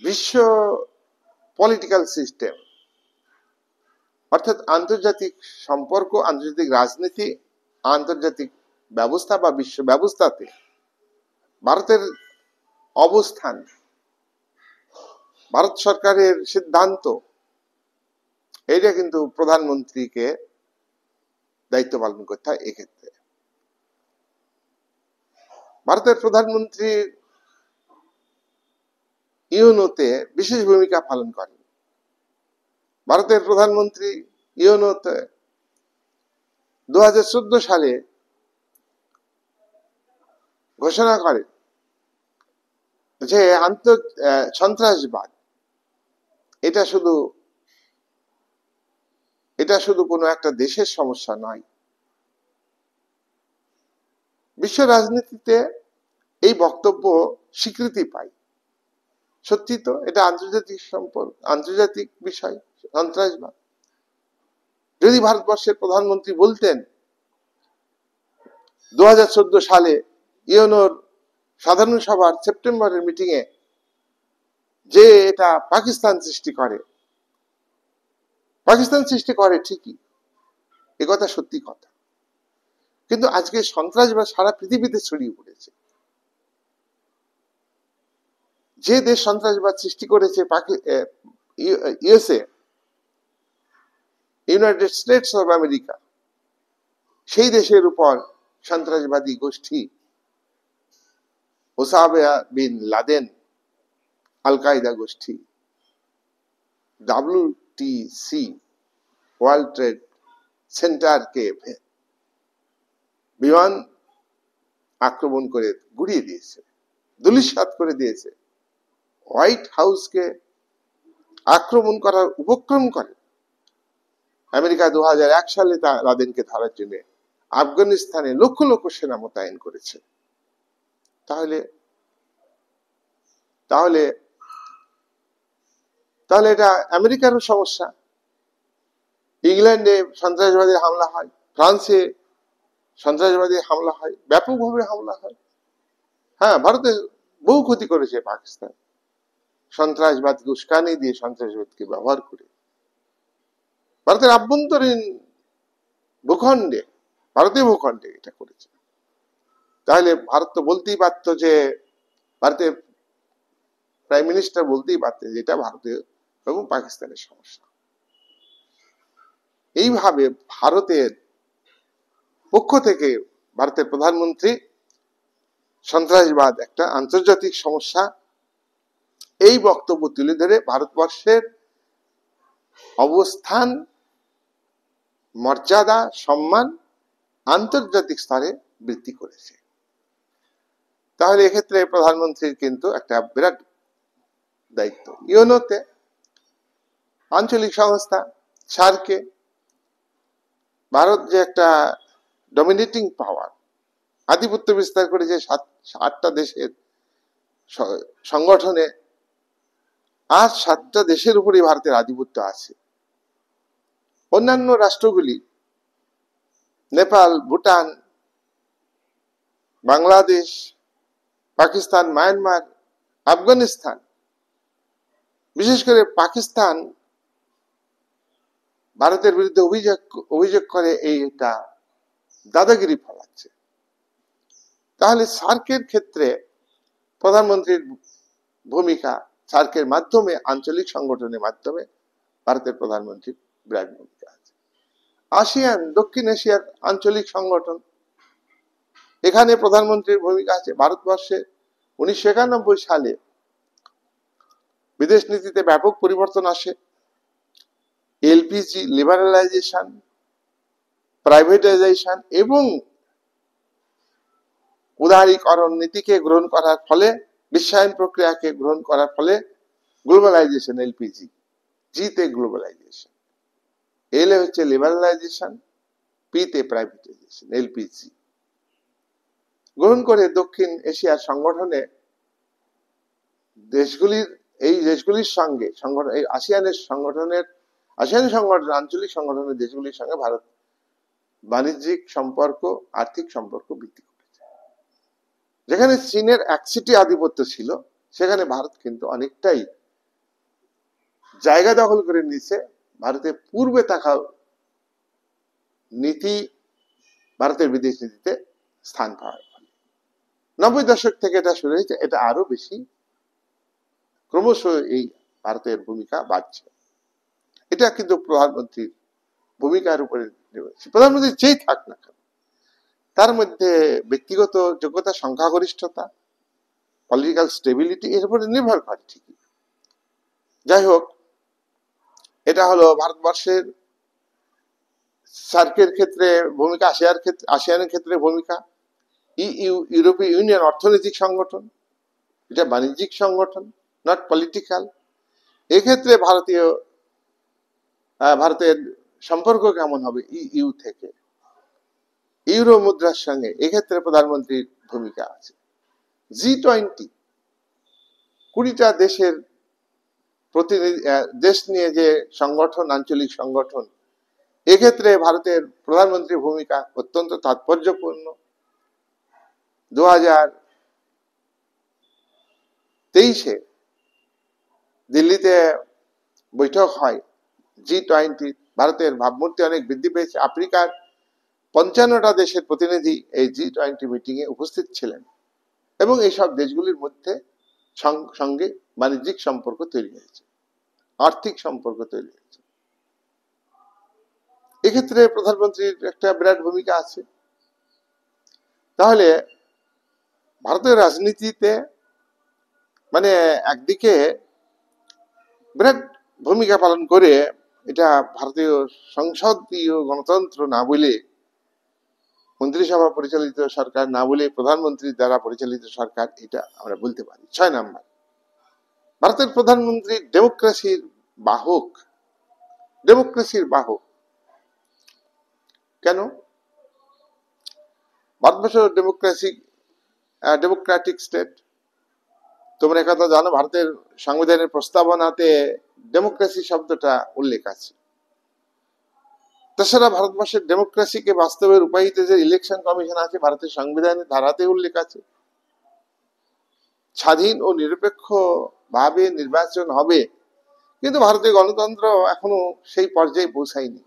বিশ্ব পলিটিক্যাল সিস্টেম অর্থাৎ আন্তর্জাতিক সম্পর্ক, আন্তর্জাতিক রাজনীতি, আন্তর্জাতিক ব্যবস্থা বা বিশ্ব ব্যবস্থাতে ভারতের অবস্থান, ভারত সরকারের সিদ্ধান্ত, এইটা কিন্তু প্রধানমন্ত্রীকে দায়িত্ব পালন করতে হয়। এক্ষেত্রে ভারতের প্রধানমন্ত্রী ইউনোতে বিশেষ ভূমিকা পালন করেন। ভারতের প্রধানমন্ত্রী ইউনোতে 2014 সালে ঘোষণা করেন যে সন্ত্রাসবাদ এটা শুধু কোনো একটা দেশের সমস্যা নয়, বিশ্ব রাজনীতিতে এই বক্তব্য স্বীকৃতি পায়। সত্যি তো, এটা আন্তর্জাতিক সম্পর্ক, আন্তর্জাতিক বিষয় সন্ত্রাসবাদ। যদি ভারতবর্ষের প্রধানমন্ত্রী বলতেন 2014 সালে ইউনোর সাধারণ সভার সেপ্টেম্বরের মিটিং এ যে এটা পাকিস্তান সৃষ্টি করে ঠিকই, এ কথা সত্যি কথা, কিন্তু আজকে সন্ত্রাসবাদ সারা পৃথিবীতে ছড়িয়ে পড়েছে। যে দেশ সন্ত্রাসবাদ সৃষ্টি করেছে USA, United states of America, সেই দেশের উপর সন্ত্রাসবাদী গোষ্ঠী ওসামা বিন লাদেন, আল কায়দা গোষ্ঠী, WTC, ওয়ার্ল্ড ট্রেড সেন্টারকে বিমান আক্রমণ করে গুড়িয়ে দিয়েছে, ধূলিসাৎ করে দিয়েছে। হোয়াইট হাউসকে আক্রমণ করার উপক্রম করে আমেরিকা 2001 সালে লাদেনকে ধরার জন্য আফগানিস্তানে লক্ষ লক্ষ সেনা মোতায়েন করেছে। তাহলে তাহলে তাহলে এটা আমেরিকারও সমস্যা। ইংল্যান্ডে সন্ত্রাসবাদী হামলা হয়, ফ্রান্সে সন্ত্রাসবাদী হামলা হয়, ব্যাপকভাবে হামলা হয়। হ্যাঁ, ভারতে বহু ক্ষতি করেছে পাকিস্তান, সন্ত্রাসবাদকে উস্কানি দিয়ে, সন্ত্রাসবাদকে ব্যবহার করে। ভারতের আভ্যন্তরীণ ভূখণ্ডে, ভারতীয় ভূখণ্ডে এটা করেছে। তাহলে ভারত তো বলতেই পারত, যে ভারতের প্রাইম মিনিস্টার বলতেই পারতেন যে এটা ভারতীয় এবং পাকিস্তানের সমস্যা। এইভাবে ভারতের পক্ষ থেকে ভারতের প্রধানমন্ত্রী সন্ত্রাসবাদ একটা আন্তর্জাতিক সমস্যা, এই বক্তব্য তুলে ধরে ভারতবর্ষের অবস্থান, মর্যাদা, সম্মান আন্তর্জাতিক স্তরে বৃদ্ধি করেছে। তাহলে এক্ষেত্রে প্রধানমন্ত্রীর কিন্তু একটা বিরাট দায়িত্ব। ইউনোতে আঞ্চলিক সংস্থা সার্কে ভারত যে একটা ডমিনেটিং পাওয়ার, আধিপত্য বিস্তার করেছে 7টা দেশের সংগঠনে, আর 7টা দেশের উপরই ভারতের আধিপত্য আছে। অন্যান্য রাষ্ট্রগুলি নেপাল, ভুটান, বাংলাদেশ, পাকিস্তান, মায়ানমার, আফগানিস্তান, বিশেষ করে পাকিস্তান ভারতের বিরুদ্ধে অভিযোগ করে এইটা দাদাগিরি ফলাচ্ছে। তাহলে সার্কের ক্ষেত্রে প্রধানমন্ত্রীর ভূমিকা, সার্কের মাধ্যমে, আঞ্চলিক সংগঠনের মাধ্যমে ভারতের প্রধানমন্ত্রীর বিরাট ভূমিকা আছে। আসিয়ান, দক্ষিণ এশিয়ার আঞ্চলিক সংগঠন, এখানে প্রধানমন্ত্রীর ভূমিকা আছে। ভারতবর্ষে 1991 সালে বিদেশ নীতিতে ব্যাপক পরিবর্তন আসে। এলপিজি লিবারালাইজেশন, প্রাইভেটাইজেশন এবং উদারীকরণ নীতিকে গ্রহণ করার ফলে, বিশ্বায়ন প্রক্রিয়াকে গ্রহণ করার ফলে গ্লোবালাইজেশন, এলপিজি, জি তে গ্লোবালাইজেশন, এল এ হচ্ছে লিবারালাইজেশন, পি তে প্রাইভেটাইজেশন, এলপিজি গ্রহণ করে দক্ষিণ এশিয়ার সংগঠনে দেশগুলির সঙ্গে এই আসিয়ান সংগঠন, আঞ্চলিক সংগঠনের দেশগুলির সঙ্গে ভারত বাণিজ্যিক সম্পর্ক, আর্থিক সম্পর্ক বৃদ্ধি করেছে। যেখানে চীনের একসিটি আধিপত্য ছিল, সেখানে ভারত কিন্তু অনেকটাই জায়গা দখল করে নিয়েছে। ভারতের পূর্বে থাকা নীতি ভারতের বিদেশ নীতিতে স্থান পাওয়ার ফলে 90 দশক থেকে এটা শুরু হয়েছে। এটা আরো বেশি ক্রমশ এই ভারতের ভূমিকা বাড়ছে। এটা কিন্তু প্রধানমন্ত্রীর ভূমিকার উপরে প্রধানমন্ত্রী যেই থাক না কেন, তার মধ্যে ব্যক্তিগত যোগ্যতা, সংখ্যাগরিষ্ঠতা, পলিটিক্যাল স্টেবিলিটি এর উপরে নির্ভর করে ঠিকই। যাই হোক, এটা হলো ভারতবর্ষের সার্কের ক্ষেত্রে ভূমিকা, আসিয়ানের ক্ষেত্রে ভূমিকা। ইউরোপীয় ইউনিয়ন অর্থনৈতিক সংগঠন, এটা বাণিজ্যিক সংগঠন, নট পলিটিক্যাল। এক্ষেত্রে ভারতের সম্পর্ক কেমন হবে ইউ থেকে, ইউরো মুদ্রার সঙ্গে, এক্ষেত্রে প্রধানমন্ত্রীর ভূমিকা আছে। G20 20টা দেশের দেশ নিয়ে যে সংগঠন, আঞ্চলিক সংগঠন, এক্ষেত্রে ভারতের প্রধানমন্ত্রীর ভূমিকা অত্যন্ত তাৎপর্যপূর্ণ। 2023-এ দিল্লিতে বৈঠক হয় G20, ভারতের ভাবমূর্তি অনেক বৃদ্ধি পেয়েছে। আফ্রিকার 55টা দেশের প্রতিনিধি এই G20 মিটিং এ উপস্থিত ছিলেন এবং এইসব দেশগুলির মধ্যে সঙ্গে বাণিজ্যিক সম্পর্ক তৈরি হয়েছে, আর্থিক সম্পর্ক তৈরি হয়েছে। এক্ষেত্রে প্রধানমন্ত্রীর একটা বিরাট ভূমিকা আছে। তাহলে ভারতের রাজনীতিতে মানে একদিকে বিরাট ভূমিকা পালন করে, এটা ভারতীয় সংসদীয় গণতন্ত্র না বলে, মন্ত্রিসভা পরিচালিত সরকার না বলে, প্রধানমন্ত্রীর দ্বারা পরিচালিত সরকার, এটা আমরা বলতে পারি। 6 নাম্বার, ভারতের প্রধানমন্ত্রী ডেমোক্রেসির বাহক। ডেমোক্রেসির বাহক কেন? Bharatvarsha Democratic state. তোমরা একথা জানো, ভারতের সংবিধানের প্রস্তাবনাতে ডেমোক্রেসি শব্দটা উল্লেখ আছে। তাছাড়া ভারতবর্ষের ডেমোক্রেসিকে বাস্তবের উপায়িত যে ইলেকশন কমিশন আছে, ভারতের সংবিধানের ধারাতে উল্লেখ আছে। স্বাধীন ও নিরপেক্ষ ভাবে নির্বাচন হবে, কিন্তু ভারতীয় গণতন্ত্র এখনো সেই পর্যায়ে পৌঁছায়নি।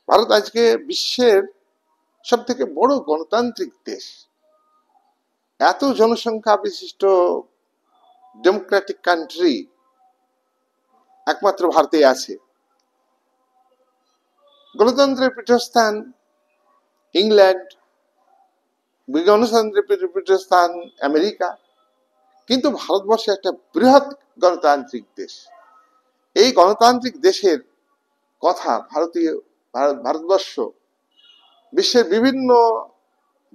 ভারত আজকে বিশ্বের সব থেকে বড় গণতান্ত্রিক দেশ। এত জনসংখ্যা বিশিষ্ট ডেমোক্রেটিক কান্ট্রি একমাত্র ভারতে আছে। গণতন্ত্রের পীঠস্থান ইংল্যান্ড, গণতন্ত্রের পীঠস্থান আমেরিকা, কিন্তু ভারতবর্ষ একটা বৃহৎ গণতান্ত্রিক দেশ। এই গণতান্ত্রিক দেশের কথা ভারতবর্ষ বিশ্বের বিভিন্ন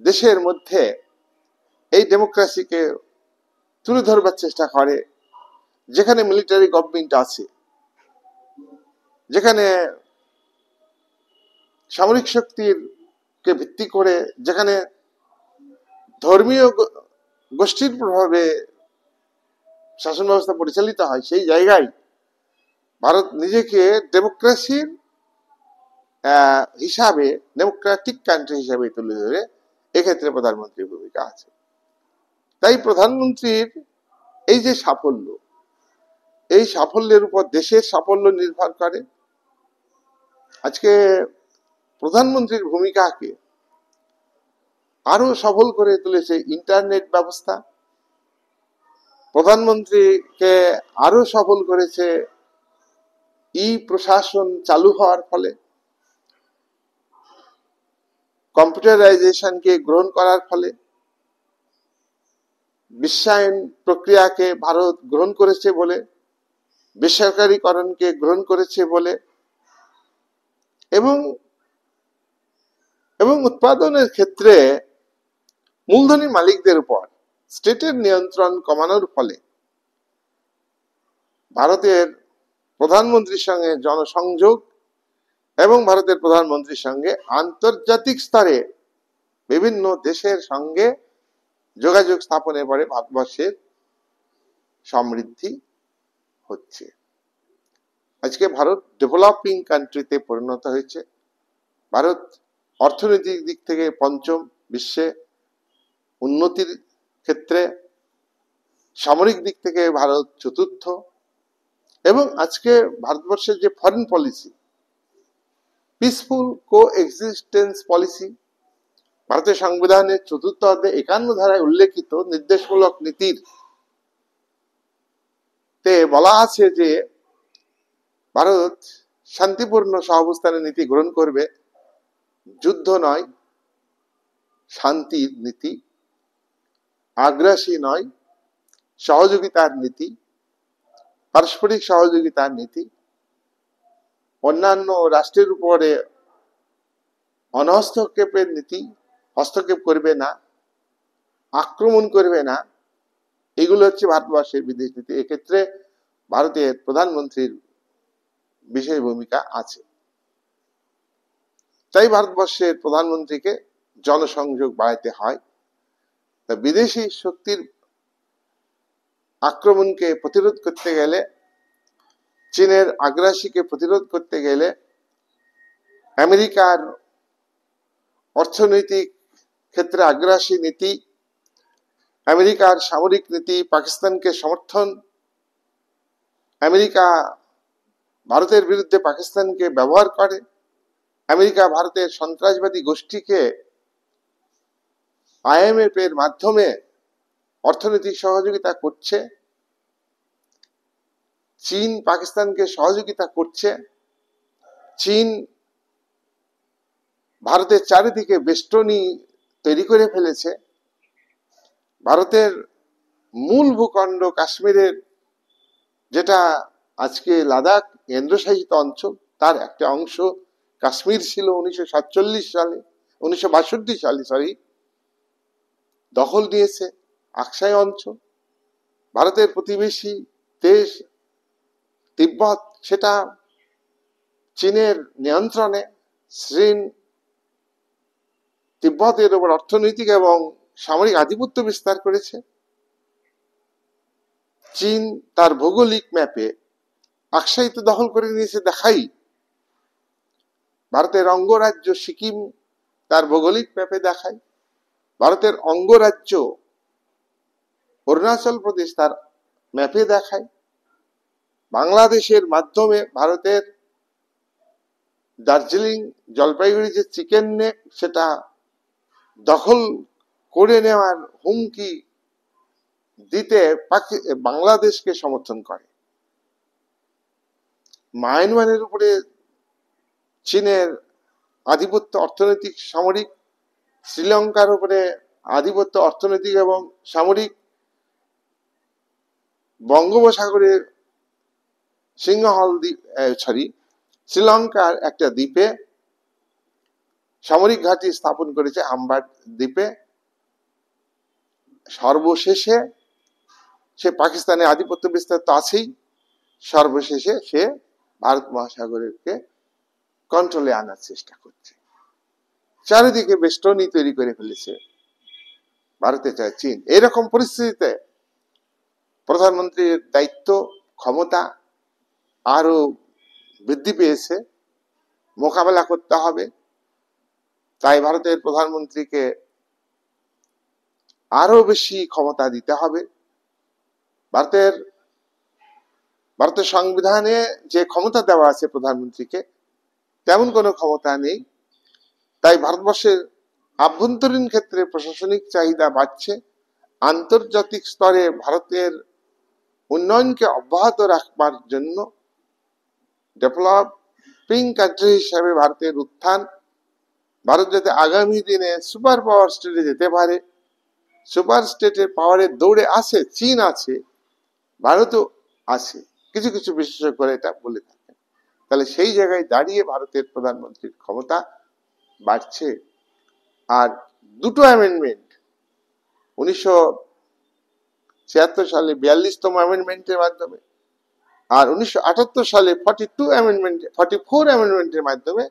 দেশের মধ্যে এই ডেমোক্রেসিকে তুলে ধরবার চেষ্টা করে। যেখানে মিলিটারি গভর্নমেন্ট আছে, যেখানে সামরিক শক্তির কে ভিত্তি করে, যেখানে ধর্মীয় গোষ্ঠীর প্রভাবে শাসন ব্যবস্থা পরিচালিত হয়, সেই জায়গায় ভারত নিজেকে ডেমোক্রেসির হিসাবে, ডেমোক্রেটিক কান্ট্রি হিসাবে তুলে ধরে। এক্ষেত্রে প্রধানমন্ত্রীর ভূমিকা আছে। তাই প্রধানমন্ত্রীর এই যে সাফল্য, এই সাফল্যের উপর দেশের সাফল্য নির্ভর করে। আজকে প্রধানমন্ত্রীর ভূমিকাকে আরো সফল করে তুলেছে ইন্টারনেট ব্যবস্থা। প্রধানমন্ত্রীকে আরো সফল করেছে প্রশাসন চালু হওয়ার ফলে, কম্পিউটারাইজেশনকে গ্রহণ করার ফলে, বিশ্বায়ন প্রক্রিয়াকে ভারত গ্রহণ করেছে বলে, বেসরকারীকরণকে গ্রহণ করেছে বলে, এবং উৎপাদনের ক্ষেত্রে মূলধনী মালিকদের উপর স্টেটের নিয়ন্ত্রণ কমানোর ফলে ভারতের প্রধানমন্ত্রীর সঙ্গে জনসংযোগ এবং ভারতের প্রধানমন্ত্রীর সঙ্গে আন্তর্জাতিক স্তরে বিভিন্ন দেশের সঙ্গে যোগাযোগ স্থাপনের পরে ভারতবর্ষের সমৃদ্ধি হচ্ছে। আজকে ভারত ডেভেলপিং কান্ট্রিতে পরিণত হয়েছে। ভারত অর্থনৈতিক দিক থেকে পঞ্চম বিশ্বে, উন্নতির ক্ষেত্রে সামরিক দিক থেকে ভারত চতুর্থ, এবং আজকে ভারতবর্ষের যে ফরেন পলিসি, পিসফুল কো এক্সিস্টেন্স পলিসি, ভারতের সংবিধানের চতুর্থ অধ্যায় 51 ধারায় উল্লেখিত নির্দেশমূলক নীতির তে বলা আছে যে ভারত শান্তিপূর্ণ সহাবস্থানের নীতি গ্রহণ করবে, যুদ্ধ নয়, শান্তির নীতি, আগ্রাসী নয়, সহযোগিতার নীতি, পারস্পরিক সহযোগিতার নীতি, অন্যান্য রাষ্ট্রের উপরে অনহস্তক্ষেপের নীতি, হস্তক্ষেপ করবে না, আক্রমণ করবে না, এগুলো হচ্ছে ভারতবর্ষের বিদেশ নীতি। এক্ষেত্রে ভারতের প্রধানমন্ত্রীর বিশেষ ভূমিকা আছে। তাই ভারতবর্ষের প্রধানমন্ত্রীকে জনসংযোগ বাড়াতে হয়। তা বিদেশি শক্তির আক্রমণকে প্রতিরোধ করতে গেলে, চীনের আগ্রাসীকে প্রতিরোধ করতে গেলে, আমেরিকার অর্থনৈতিক ক্ষেত্রে আগ্রাসী নীতি, আমেরিকার সামরিক নীতি, পাকিস্তানকে সমর্থন, আমেরিকা ভারতের বিরুদ্ধে পাকিস্তানকে ব্যবহার করে, আমেরিকা ভারতের সন্ত্রাসবাদী গোষ্ঠীকে IMF এর মাধ্যমে অর্থনৈতিক সহযোগিতা করছে, চীন পাকিস্তানকে সহযোগিতা করছে, চীন ভারতের চারিদিকে বেষ্টনী তৈরি করে ফেলেছে, ভারতের মূল ভূখণ্ড কাশ্মীরের, যেটা আজকে লাদাখ কেন্দ্রশাসিত অঞ্চল, তার একটা অংশ কাশ্মীর ছিল 1962 সালে দখল নিয়েছে। আকসাই অঞ্চল, ভারতের প্রতিবেশী দেশ তিব্বত, সেটা চীনের নিয়ন্ত্রণে। চীন তিব্বতের উপর অর্থনৈতিক এবং সামরিক আধিপত্য বিস্তার করেছে। চীন তার ভৌগোলিক ম্যাপে আকসাই তো দখল করে নিয়েছে, দেখাই। ভারতের অঙ্গরাজ্য সিকিম তার ভৌগোলিক ম্যাপে দেখায়। ভারতের অঙ্গরাজ্য অরুণাচল প্রদেশ তার ম্যাপে দেখায়। বাংলাদেশের মাধ্যমে ভারতের দার্জিলিং, জলপাইগুড়ি যে চিকেন নেক, সেটা দখল করে নেওয়ার হুমকি দিতে বাংলাদেশকে সমর্থন করে। মায়ানমারের উপরে চীনের আধিপত্য অর্থনৈতিক সামরিক, শ্রীলঙ্কার উপরে আধিপত্য অর্থনৈতিক এবং সামরিক, বঙ্গোপসাগরের সিংহল দ্বীপ, শ্রীলঙ্কার একটা দ্বীপে সামরিক ঘাঁটি স্থাপন করেছে, আম্বার দ্বীপে। সর্বশেষে সে পাকিস্তানের আধিপত্য বিস্তার তো আছেই, সর্বশেষে সে ভারত মহাসাগরকে কন্ট্রোলে আনার চেষ্টা করছে। চারিদিকে বেষ্টনী তৈরি করে ফেলেছে ভারতে চায় চীন। এরকম পরিস্থিতিতে প্রধানমন্ত্রীর দায়িত্ব, ক্ষমতা আরো বৃদ্ধি পেয়েছে, মোকাবেলা করতে হবে। তাই ভারতের প্রধানমন্ত্রীকে আরো বেশি ক্ষমতা দিতে হবে। ভারতের সংবিধানে যে ক্ষমতা দেওয়া আছে প্রধানমন্ত্রীকে, তেমন কোনো ক্ষমতা নেই। তাই ভারতবর্ষের আভ্যন্তরীণ ক্ষেত্রে প্রশাসনিক চাহিদা বাড়ছে। আন্তর্জাতিক স্তরে ভারতের উন্নয়নকে অব্যাহত রাখবার জন্য ডেভেলপিং কান্ট্রি হিসাবে ভারতের উত্থান, ভারত যাতে আগামী দিনে সুপার পাওয়ার স্টেটে যেতে পারে, সুপার স্টেটের পাওয়ারের দৌড়ে আছে, চীন আছে, ভারতও আছে, কিছু কিছু বিশেষজ্ঞরা এটা বলে থাকেন। তাহলে সেই জায়গায় দাঁড়িয়ে ভারতের প্রধানমন্ত্রীর ক্ষমতা বাড়ছে। আর দুটো অ্যামেন্ডমেন্ট 1976 সালে 42তম অ্যামেন্ডমেন্টের মাধ্যমে আর 1978 সালে 44 অ্যামেন্ডমেন্টের মাধ্যমে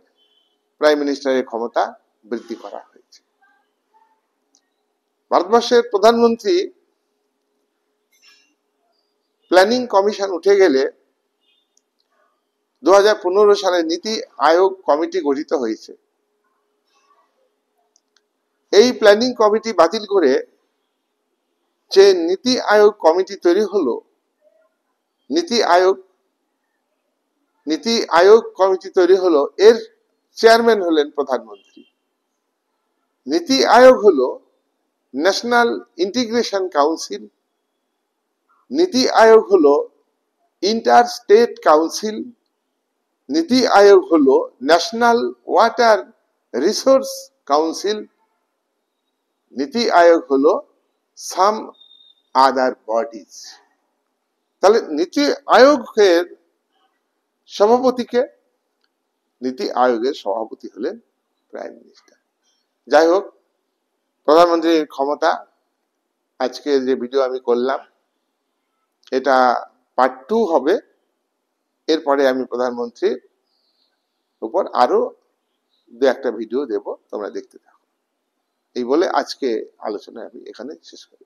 প্রাইম মিনিস্টারের ক্ষমতা বৃদ্ধি করা হয়েছে। ভারতবর্ষের প্রধানমন্ত্রী প্ল্যানিং কমিশন উঠে গেলে 2015 সালে নীতি আয়োগ কমিটি গঠিত হয়েছে। এই প্ল্যানিং কমিটি বাতিল করে যে নীতি আয়োগ কমিটি তৈরি হলো, নীতি আয়োগ কমিটি তৈরি হলো, এর চেয়ারম্যান হলেন প্রধানমন্ত্রী। নীতি আয়োগ হলো ন্যাশনাল ইন্টিগ্রেশন কাউন্সিল, নীতি আয়োগ হলো ইন্টার স্টেট কাউন্সিল, নীতি আয়োগ হলো ন্যাশনাল ওয়াটার রিসোর্স কাউন্সিল, নীতি আয়োগ হলো সাম আদার বডিজ। তাহলে নীতি আয়োগের সভাপতিকে, নীতি আয়োগের সভাপতি হলেন প্রাইম মিনিস্টার। যাই হোক, প্রধানমন্ত্রীর ক্ষমতা, আজকে যে ভিডিও আমি করলাম এটা পার্ট 2 হবে। এরপরে আমি প্রধানমন্ত্রীর উপর আরো 2-1টা ভিডিও দেব, তোমরা দেখতে থাকো। এই বলে আজকে আলোচনা আমি এখানে শেষ করি।